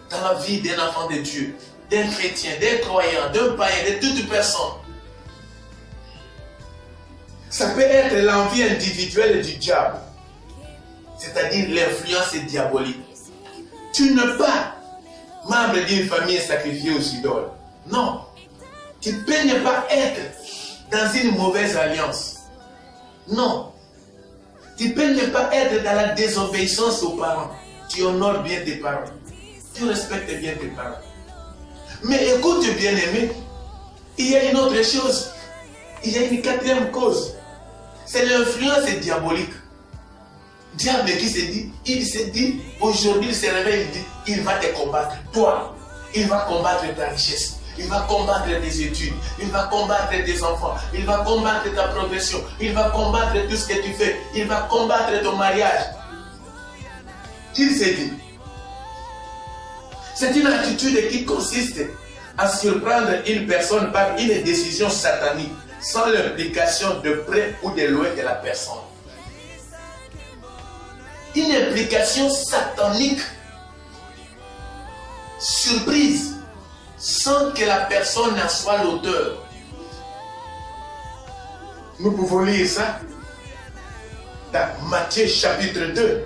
dans la vie d'un enfant de Dieu, d'un chrétien, d'un croyant, d'un païen, de toute personne. Ça peut être l'envie individuelle du diable, c'est-à-dire l'influence diabolique. Tu n'es pas membre d'une famille sacrifiée aux idoles. Non. Tu peux ne pas être dans une mauvaise alliance. Non. Tu peux ne pas être dans la désobéissance aux parents. Tu honores bien tes parents. Tu respectes bien tes parents. Mais écoute, bien-aimé, il y a une autre chose. Il y a une quatrième cause. C'est l'influence diabolique. Diable qui se dit, aujourd'hui il se réveille, il dit, il va te combattre. Toi, il va combattre ta richesse. Il va combattre tes études, il va combattre tes enfants, il va combattre ta progression, il va combattre tout ce que tu fais, il va combattre ton mariage. Il s'est dit. C'est une attitude qui consiste à surprendre une personne par une décision satanique, sans l'implication de près ou de loin de la personne. Une implication satanique, surprise, sans que la personne en soit l'auteur. Nous pouvons lire ça dans Matthieu chapitre 2,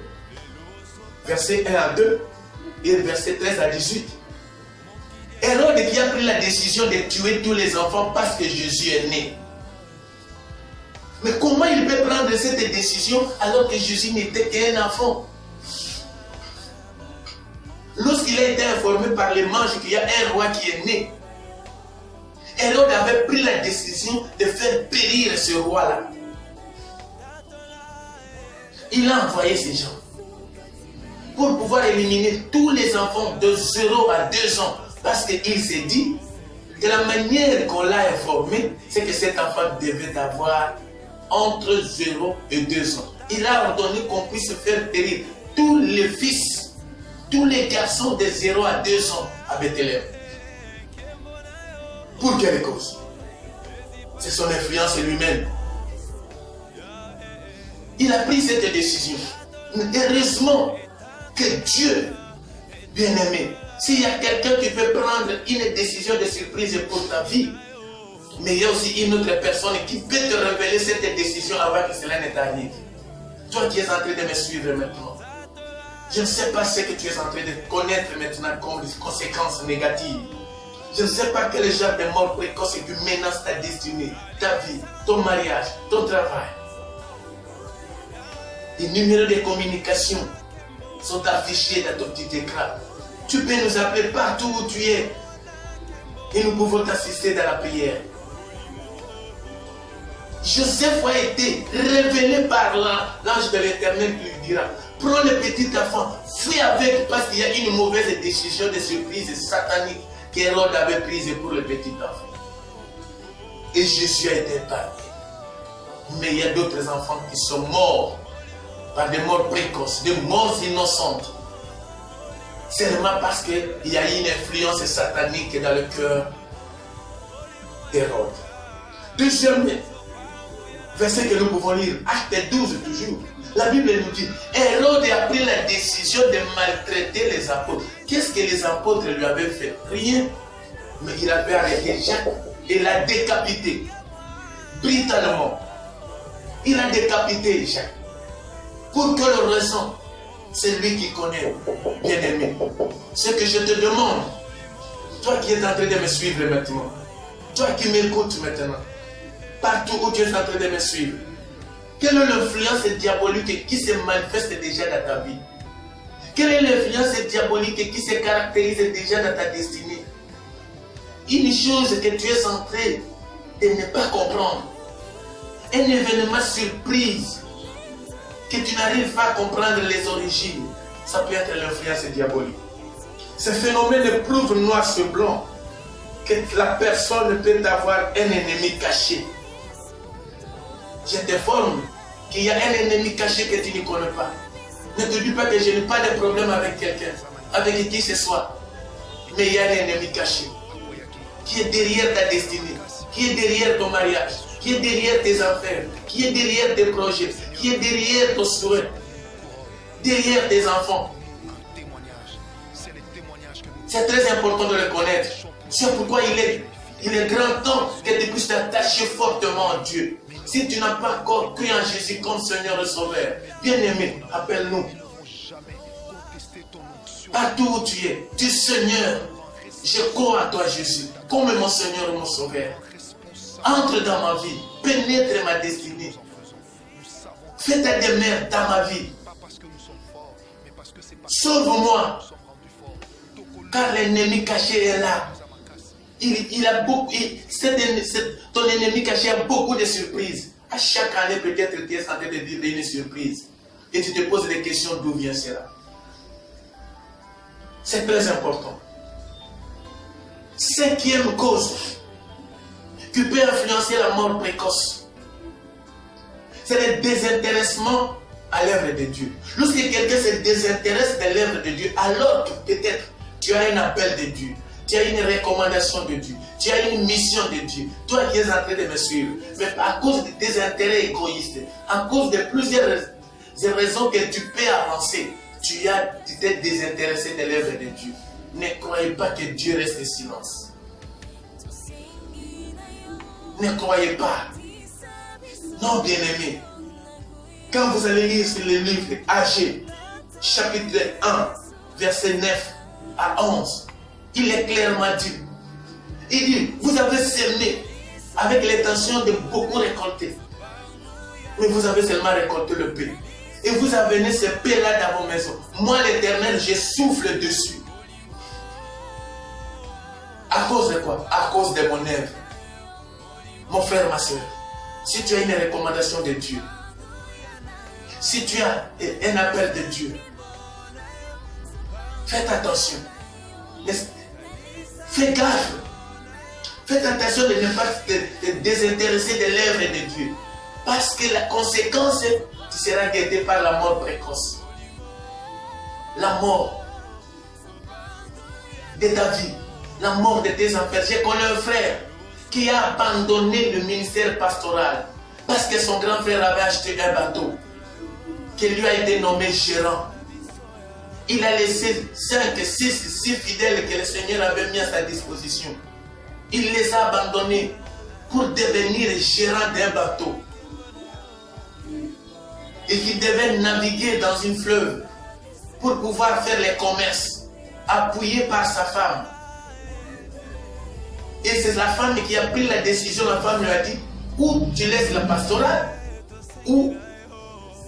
verset 1 à 2 et verset 13 à 18. Hérode qui a pris la décision de tuer tous les enfants parce que Jésus est né. Mais comment il peut prendre cette décision alors que Jésus n'était qu'un enfant? Lorsqu'il a été informé par les mages qu'il y a un roi qui est né, Hérode avait pris la décision de faire périr ce roi-là. Il a envoyé ces gens pour pouvoir éliminer tous les enfants de 0 à 2 ans. Parce qu'il s'est dit que la manière qu'on l'a informé, c'est que cet enfant devait avoir entre 0 et 2 ans. Il a ordonné qu'on puisse faire périr tous les fils, tous les garçons de 0 à 2 ans à Bethléem. Pour quelle cause? C'est son influence lui-même. Il a pris cette décision. Heureusement que Dieu, bien-aimé, s'il y a quelqu'un qui peut prendre une décision de surprise pour ta vie, mais il y a aussi une autre personne qui peut te révéler cette décision avant que cela ne t'arrive. Toi qui es en train de me suivre maintenant, je ne sais pas ce que tu es en train de connaître maintenant comme des conséquences négatives. Je ne sais pas quel genre de mort précoce qui menace ta destinée, ta vie, ton mariage, ton travail. Les numéros de communication sont affichés dans ton petit écran. Tu peux nous appeler partout où tu es et nous pouvons t'assister dans la prière. Joseph a été révélé par l'ange de l'Éternel qui lui dira, prends le petit enfant, fais avec, parce qu'il y a une mauvaise décision de surprise satanique qu'Hérode avait prise pour le petit enfant. Et Jésus a été épargné. Mais il y a d'autres enfants qui sont morts par des morts précoces, des morts innocentes. Seulement parce qu'il y a une influence satanique dans le cœur d'Hérode. Deuxième verset que nous pouvons lire, Acte 12 toujours. La Bible nous dit, Hérode a pris la décision de maltraiter les apôtres. Qu'est-ce que les apôtres lui avaient fait? Rien. Mais il avait arrêté Jacques et l'a décapité. Brutalement. Il a décapité Jacques. Pour quelle raison? C'est lui qui connaît, bien-aimé. Ce que je te demande, toi qui es en train de me suivre maintenant, toi qui m'écoutes maintenant, partout où tu es en train de me suivre, quelle est l'influence diabolique qui se manifeste déjà dans ta vie? Quelle est l'influence diabolique qui se caractérise déjà dans ta destinée? Une chose que tu es en train de ne pas comprendre, un événement surprise que tu n'arrives pas à comprendre les origines, ça peut être l'influence diabolique. Ce phénomène prouve noir sur blanc que la personne peut avoir un ennemi caché. Je t'informe qu'il y a un ennemi caché que tu ne connais pas. Ne te dis pas que je n'ai pas de problème avec quelqu'un, avec qui ce soit. Mais il y a un ennemi caché qui est derrière ta destinée, qui est derrière ton mariage, qui est derrière tes affaires, qui est derrière tes projets, qui est derrière ton souhait, derrière tes enfants. C'est très important de le connaître. C'est pourquoi il est grand temps que tu puisses t'attacher fortement à Dieu. Si tu n'as pas encore cru en Jésus comme Seigneur et Sauveur, bien-aimé, appelle-nous. Partout où tu es, dis Seigneur, je cours à toi Jésus, comme mon Seigneur et mon Sauveur. Entre dans ma vie, pénètre ma destinée. Fais ta demeure dans ma vie. Sauve-moi. Car l'ennemi caché est là. Il a beaucoup, ton ennemi caché a beaucoup de surprises. À chaque année, peut-être tu es en train de vivre une surprise. Et tu te poses des questions d'où vient cela. C'est très important. Cinquième cause qui peut influencer la mort précoce, c'est le désintéressement à l'œuvre de Dieu. Lorsque quelqu'un se désintéresse de l'œuvre de Dieu, alors que peut-être tu as un appel de Dieu, tu as une recommandation de Dieu, tu as une mission de Dieu, toi qui es en train de me suivre, mais à cause de tes intérêts égoïstes, à cause de plusieurs raisons que tu peux avancer, tu t'es désintéressé de l'œuvre de Dieu. Ne croyez pas que Dieu reste silence. Ne croyez pas. Non, bien-aimé. Quand vous allez lire sur le livre Agé, chapitre 1, verset 9 à 11, il est clairement dit. Il dit, vous avez semé avec l'intention de beaucoup récolter. Mais vous avez seulement récolté le pain. Et vous avez amené ce pain-là dans vos maisons. Moi, l'Éternel, je souffle dessus. À cause de quoi? À cause de mon œuvre. Mon frère, ma soeur, si tu as une recommandation de Dieu, si tu as un appel de Dieu, faites attention. Fais gaffe. Faites attention de ne pas te désintéresser de l'œuvre de Dieu. Parce que la conséquence, tu seras guetté par la mort précoce. La mort de ta vie. La mort de tes enfants. J'ai connu un frère qui a abandonné le ministère pastoral parce que son grand frère avait acheté un bateau qui lui a été nommé gérant. Il a laissé 5, 6 fidèles que le Seigneur avait mis à sa disposition. Il les a abandonnés pour devenir gérant d'un bateau. Et qui devait naviguer dans une fleuve pour pouvoir faire les commerces, appuyé par sa femme. Et c'est la femme qui a pris la décision. La femme lui a dit, ou tu laisses la pastorale, ou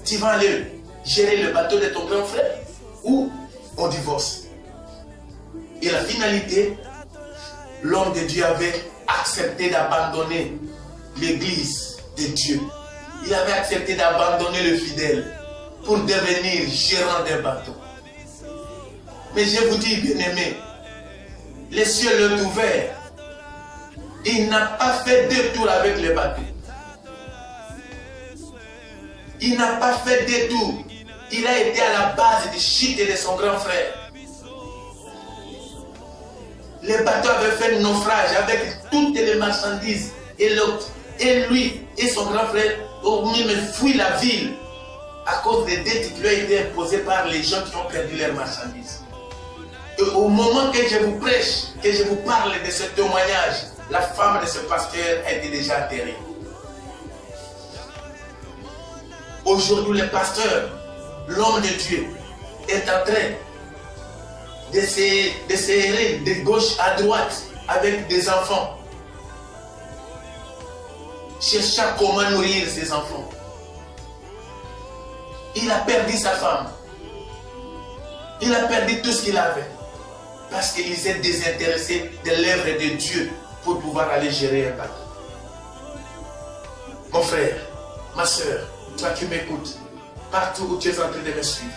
tu vas aller gérer le bateau de ton grand frère, ou on divorce. Et la finalité, l'homme de Dieu avait accepté d'abandonner l'église de Dieu. Il avait accepté d'abandonner le fidèle pour devenir gérant d'un bateau. Mais je vous dis, bien-aimé, les cieux l'ont ouvert. Il n'a pas fait 2 tours avec le bateau. Il n'a pas fait 2 tours. Il a été à la base de chute de son grand frère. Le bateau avait fait naufrage avec toutes les marchandises et Et lui et son grand frère ont même fui la ville à cause des dettes qui lui ont été imposées par les gens qui ont perdu leurs marchandises. Et au moment que je vous prêche, que je vous parle de ce témoignage, la femme de ce pasteur a été déjà enterrée. Aujourd'hui, le pasteur, l'homme de Dieu, est en train de s'errer de gauche à droite avec des enfants, cherchant comment nourrir ses enfants. Il a perdu sa femme. Il a perdu tout ce qu'il avait. Parce qu'il s'est désintéressé de l'œuvre de Dieu pour pouvoir aller gérer un bateau. Mon frère, ma soeur, toi qui m'écoutes, partout où tu es en train de me suivre,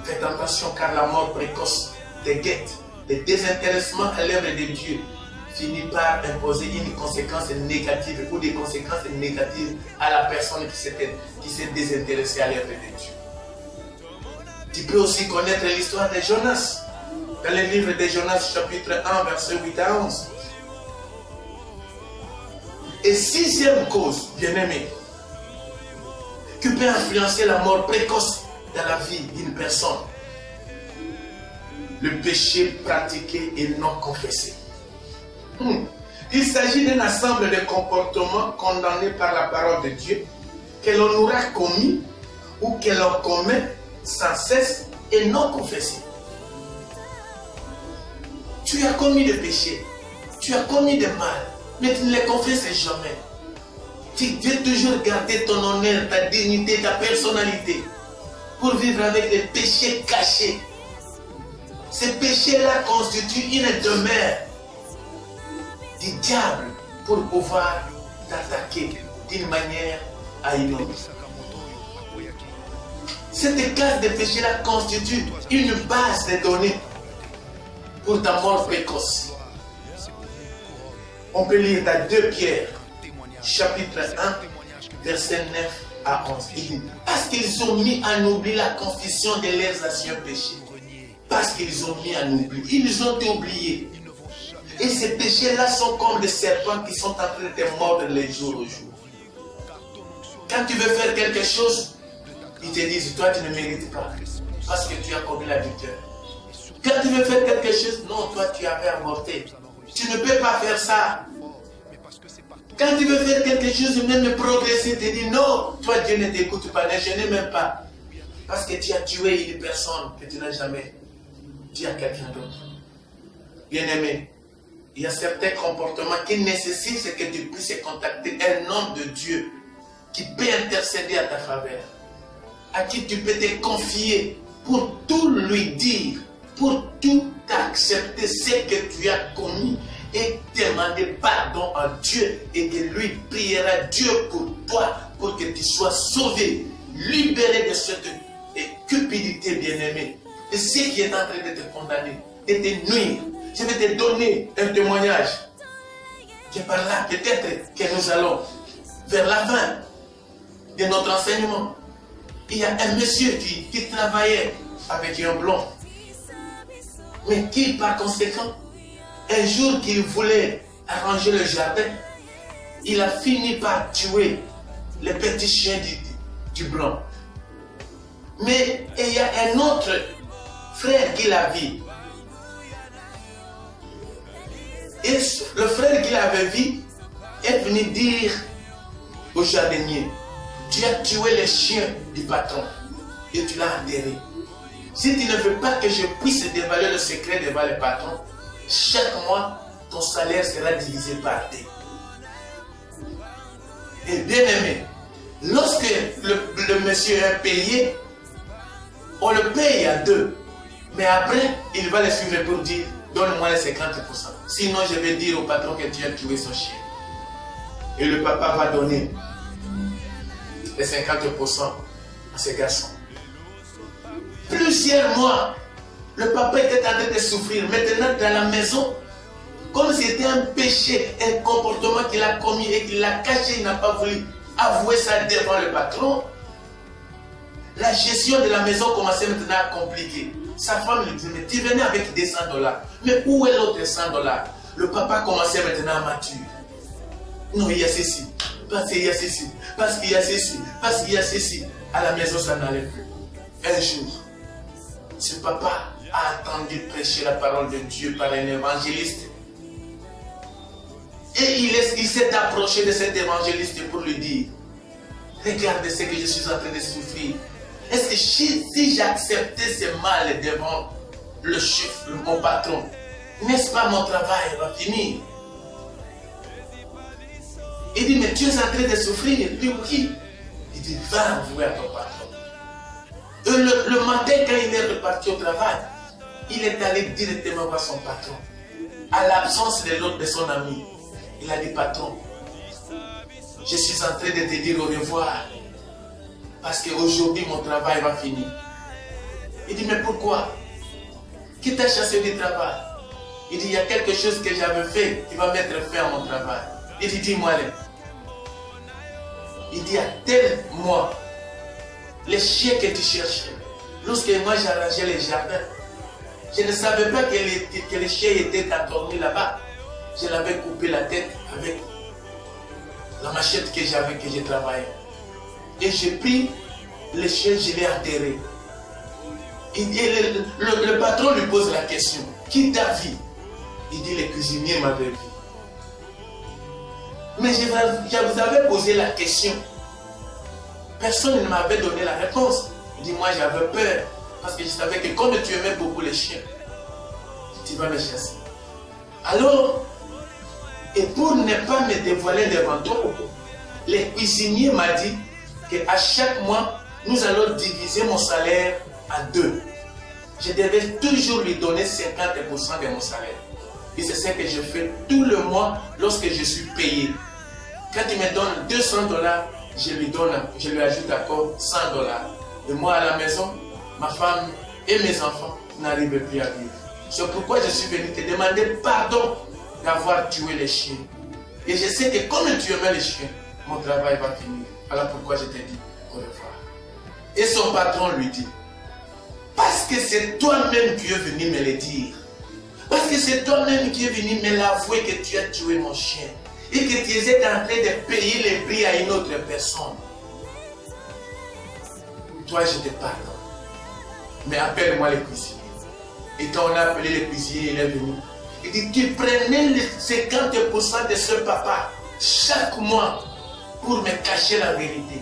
fais attention car la mort précoce te guette. Le désintéressement à l'œuvre de Dieu finit par imposer une conséquence négative ou des conséquences négatives à la personne qui s'est désintéressée à l'œuvre de Dieu. Tu peux aussi connaître l'histoire de Jonas. Dans le livre de Jonas, chapitre 1, verset 8 à 11. Et sixième cause, bien-aimé, qui peut influencer la mort précoce dans la vie d'une personne, le péché pratiqué et non confessé. Il s'agit d'un ensemble de comportements condamnés par la parole de Dieu que l'on aura commis ou que l'on commet sans cesse et non confessé. Tu as commis des péchés, tu as commis des mal, mais tu ne les confesses jamais. Tu veux toujours garder ton honneur, ta dignité, ta personnalité pour vivre avec des péchés cachés. Ces péchés-là constituent une demeure du diable pour pouvoir t'attaquer d'une manière à une autre. Cette classe de péchés-là constitue une base de données pour ta mort précoce. On peut lire dans 2 Pierre, chapitre 1, verset 9 à 11. Il dit, parce qu'ils ont mis en oubli la confession de leurs anciens péchés. Parce qu'ils ont mis en oubli. Ils ont oublié. Et ces péchés-là sont comme des serpents qui sont en train de te mordre les jours au jour. Quand tu veux faire quelque chose, ils te disent, toi tu ne mérites pas. Parce que tu as commis l'adultère. Quand tu veux faire quelque chose, non, toi tu avais avorté. Tu ne peux pas faire ça. Quand tu veux faire quelque chose, même progresser, tu te dis non, toi Dieu ne t'écoute pas, ne gêne même pas. Parce que tu as tué une personne que tu n'as jamais dit à quelqu'un d'autre. Bien-aimé, il y a certains comportements qui nécessitent que tu puisses contacter un homme de Dieu qui peut intercéder à ta faveur, à qui tu peux te confier pour tout lui dire, pour tout accepter ce que tu as commis et demander pardon à Dieu et que lui priera Dieu pour toi pour que tu sois sauvé, libéré de cette cupidité, bien-aimé, de ce qui est en train de te condamner, de te nuire. Je vais te donner un témoignage qui est par là, peut-être que nous allons vers la fin de notre enseignement. Il y a un monsieur qui travaillait avec un blond, mais qui par conséquent, un jour qu'il voulait arranger le jardin, il a fini par tuer les petits chiens du blanc. Mais il y a un autre frère qui l'a vu. Et le frère qui l'avait vu est venu dire au jardinier, tu as tué les chiens du patron et tu l'as enterré. Si tu ne veux pas que je puisse dévaler le secret devant le patron, chaque mois, ton salaire sera divisé par 2. Et bien aimé, lorsque le monsieur est payé, on le paye à 2. Mais après, il va le suivre pour dire, donne-moi les 50%. Sinon, je vais dire au patron que tu as tué son chien. Et le papa va donner les 50% à ce garçon. Plusieurs mois, le papa était en train de souffrir. Maintenant, dans la maison, comme c'était un péché, un comportement qu'il a commis et qu'il a caché, il n'a pas voulu avouer ça devant le patron, la gestion de la maison commençait maintenant à compliquer. Sa femme lui dit, mais tu venais avec des $100. Mais où est l'autre $100? Le papa commençait maintenant à mature. Non, il y a ceci. parce qu'il y a ceci, parce qu'il y a ceci, parce qu'il y a ceci. À la maison, ça n'allait plus. Un jour, ce papa a entendu prêcher la parole de Dieu par un évangéliste. Et il s'est approché de cet évangéliste pour lui dire, regardez ce que je suis en train de souffrir. Est-ce que si j'acceptais ce mal devant le chef, mon patron, n'est-ce pas mon travail va finir? Il dit, mais tu es en train de souffrir. Il dit, oui. Il dit, va avouer à ton patron. Et le matin, quand il est reparti au travail, il est allé directement voir son patron. À l'absence de l'autre de son ami, il a dit, patron, je suis en train de te dire au revoir. Parce qu'aujourd'hui, mon travail va finir. Il dit, mais pourquoi? Qui t'a chassé du travail? Il dit, il y a quelque chose que j'avais fait qui va mettre fin à mon travail. Il dit, dis-moi. Il dit, à tel mois, les chiens que tu cherchais, lorsque moi j'arrangeais les jardins, je ne savais pas que les chiens étaient endormis là-bas. Je l'avais coupé la tête avec la machette que j'avais, que j'ai travaillé. Et j'ai pris les chiens, je l'ai enterré. Et le patron lui pose la question, qui t'a vu? Il dit, les cuisiniers m'avaient vu. Mais je vous avais posé la question. Personne ne m'avait donné la réponse. Il dit, moi j'avais peur. Parce que je savais que comme tu aimais beaucoup les chiens, tu vas me chasser. Alors, et pour ne pas me dévoiler devant toi, le cuisinier m'a dit qu'à chaque mois, nous allons diviser mon salaire en deux. Je devais toujours lui donner 50% de mon salaire. Et c'est ce que je fais tout le mois lorsque je suis payé. Quand il me donne $200, je lui ajoute encore $100. Et moi à la maison, ma femme et mes enfants n'arrivent plus à vivre. C'est pourquoi je suis venu te demander pardon d'avoir tué les chiens. Et je sais que comme tu aimais les chiens, mon travail va finir. Voilà pourquoi je t'ai dit au revoir. Et son patron lui dit, parce que c'est toi-même qui es venu me le dire. Parce que c'est toi-même qui es venu me l'avouer que tu as tué mon chien. Et que tu étais en train de payer les prix à une autre personne. Toi, je te pardonne. Mais appelle-moi le cuisinier. Et quand on a appelé le cuisinier, il est venu. Il dit, tu prenais les 50% de ce papa chaque mois pour me cacher la vérité.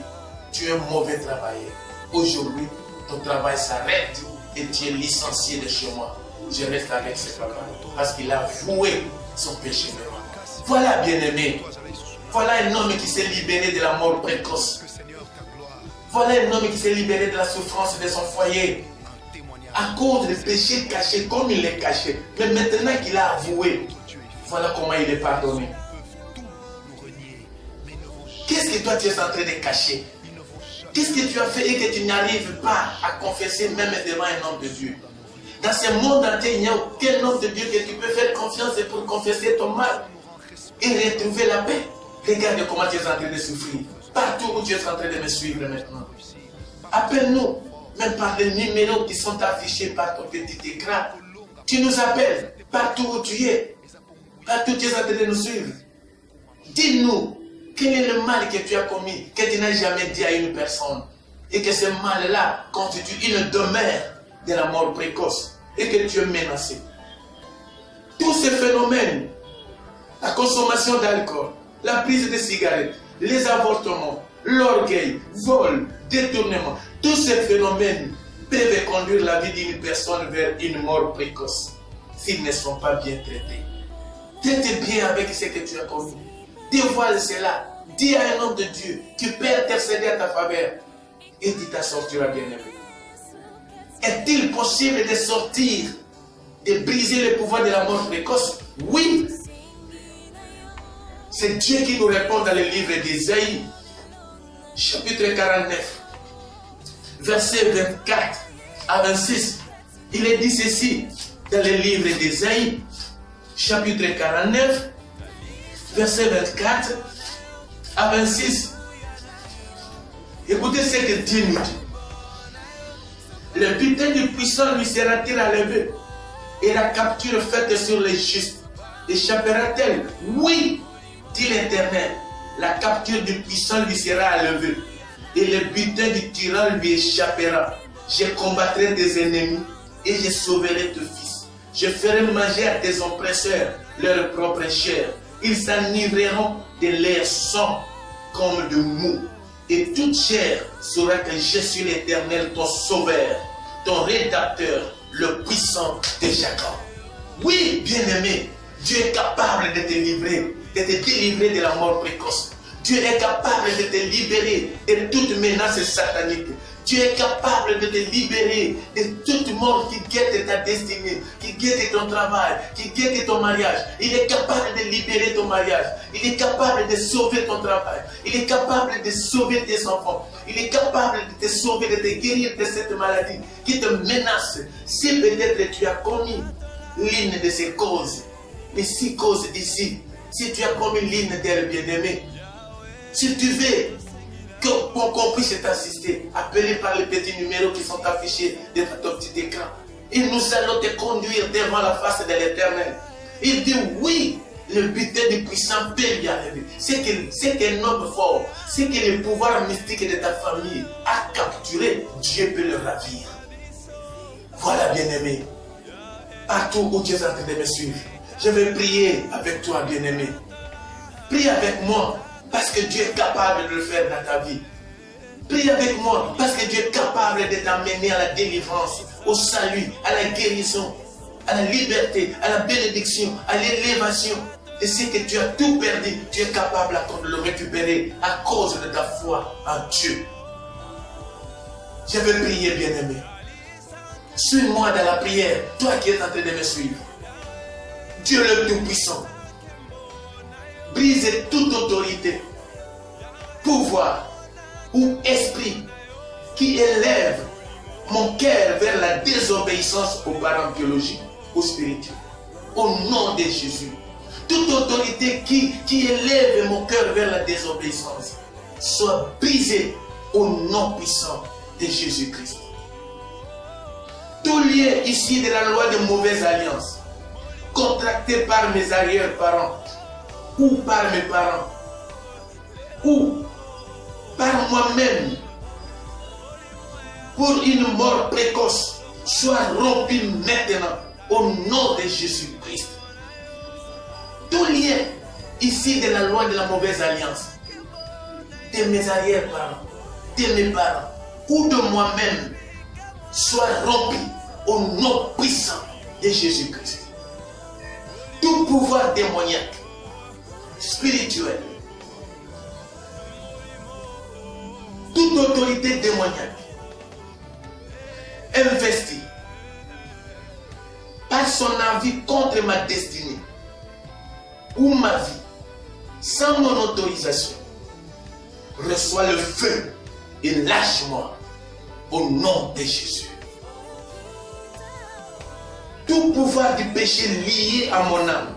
Tu es un mauvais travailleur. Aujourd'hui, ton travail s'arrête et tu es licencié de chez moi. Je reste avec ce papa parce qu'il a avoué son péché de moi. Voilà, bien-aimé. Voilà un homme qui s'est libéré de la mort précoce. Voilà un homme qui s'est libéré de la souffrance de son foyer. À cause des péchés cachés, comme il les cachait. Mais maintenant qu'il a avoué, voilà comment il est pardonné. Qu'est-ce que toi tu es en train de cacher? Qu'est-ce que tu as fait et que tu n'arrives pas à confesser même devant un homme de Dieu? Dans ce monde entier, il n'y a aucun homme de Dieu que tu peux faire confiance pour confesser ton mal et retrouver la paix. Regarde comment tu es en train de souffrir. Partout où tu es en train de me suivre maintenant. Appelle-nous, même par les numéros qui sont affichés par ton petit écran. Tu nous appelles partout où tu es. Partout où tu es en train de nous suivre. Dis-nous, quel est le mal que tu as commis, que tu n'as jamais dit à une personne. Et que ce mal-là constitue une demeure de la mort précoce. Et que tu es menacé. Tous ces phénomènes, la consommation d'alcool, la prise de cigarettes, les avortements, l'orgueil, vol, détournement, tous ces phénomènes peuvent conduire la vie d'une personne vers une mort précoce s'ils ne sont pas bien traités. Traite bien avec ce que tu as commis. Dévoile cela. Dis à un homme de Dieu qui peut intercéder à ta faveur et tu t'en sortiras bien-aimé. Est-il possible de sortir, de briser le pouvoir de la mort précoce? Oui. C'est Dieu qui nous répond dans le livre d'Ésaïe, chapitre 49, versets 24 à 26. Il est dit ceci dans le livre d'Ésaïe, chapitre 49, verset 24 à 26. Écoutez ce que Dieu nous dit. Le butin du puissant lui sera-t-il enlevé et la capture faite sur les justes échappera-t-elle? Oui, dit l'Éternel, La capture du puissant lui sera enlevée et le butin du tyran lui échappera. Je combattrai tes ennemis et je sauverai tes fils. Je ferai manger à tes oppresseurs leur propre chair. Ils s'enivreront de leur sang comme de mou. Et toute chair saura que je suis l'Éternel, ton sauveur, ton rédacteur, le puissant de Jacob. Oui, bien-aimé, Dieu est capable de te livrer, de te délivrer de la mort précoce. Dieu est capable de te libérer de toute menace satanique. Dieu est capable de te libérer de toute mort qui guette ta destinée, qui guette ton travail, qui guette ton mariage. Il est capable de libérer ton mariage. Il est capable de sauver ton travail. Il est capable de sauver tes enfants. Il est capable de te sauver, de te guérir de cette maladie qui te menace. Si peut-être tu as commis l'une de ces causes, les 6 causes ici, si tu as commis l'une d'elles, bien-aimé, si tu veux qu'on puisse t'assister, appelé par les petits numéros qui sont affichés devant ton petit écran, et nous allons te conduire devant la face de l'Éternel. Il dit oui, le butin du puissant peut y arriver. C'est qu'un homme fort, c'est que le pouvoir mystique de ta famille a capturé, Dieu peut le ravir. Voilà, bien-aimé, partout où tu es en train de me suivre, je vais prier avec toi, bien-aimé. Prie avec moi, parce que Dieu est capable de le faire dans ta vie. Prie avec moi, parce que Dieu est capable de t'amener à la délivrance, au salut, à la guérison, à la liberté, à la bénédiction, à l'élévation. Et c'est que tu as tout perdu, tu es capable de le récupérer à cause de ta foi en Dieu. Je vais prier, bien-aimé. Suis-moi dans la prière, toi qui es en train de me suivre. Dieu le Tout-Puissant, brise toute autorité, pouvoir ou esprit qui élève mon cœur vers la désobéissance aux parents biologiques ou spirituels. Au nom de Jésus. Toute autorité qui élève mon cœur vers la désobéissance soit brisée au nom puissant de Jésus-Christ. Tout lien ici de la loi de mauvaise alliance, contracté par mes arrière-parents, ou par mes parents, ou par moi-même, pour une mort précoce, soit rompu maintenant au nom de Jésus-Christ. Tout lien ici de la loi de la mauvaise alliance, de mes arrière-parents, de mes parents, ou de moi-même, soit rompu au nom puissant de Jésus-Christ. Tout pouvoir démoniaque, spirituel, toute autorité démoniaque investie par son avis contre ma destinée ou ma vie sans mon autorisation, reçois le feu et lâche-moi au nom de Jésus. Tout pouvoir du péché lié à mon âme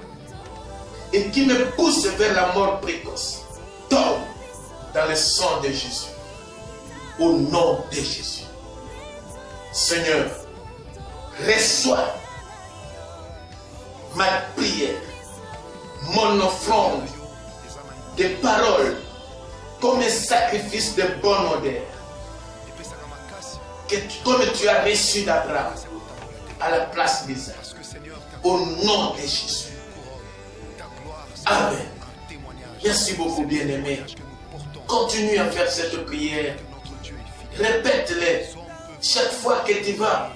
et qui me pousse vers la mort précoce tombe dans le sang de Jésus. Au nom de Jésus. Seigneur, reçois ma prière, mon offrande de paroles comme un sacrifice de bonne odeur, comme tu as reçu d'Abraham à la place d'Isaac. Au nom de Jésus. Amen. Merci beaucoup, bien-aimé. Continue à faire cette prière. Répète-les chaque fois que tu vas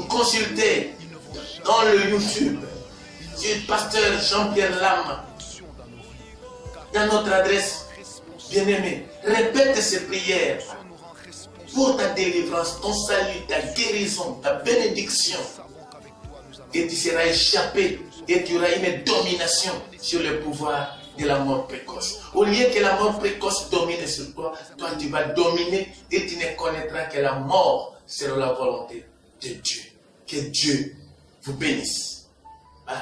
consulter dans le YouTube du pasteur Jean-Pierre Lama, dans notre adresse, bien-aimé. Répète ces prières pour ta délivrance, ton salut, ta guérison, ta bénédiction. Et tu seras échappé et tu auras une domination sur le pouvoir de la mort précoce. Au lieu que la mort précoce domine sur toi, toi tu vas dominer et tu ne connaîtras que la mort selon la volonté de Dieu. Que Dieu vous bénisse. Bye.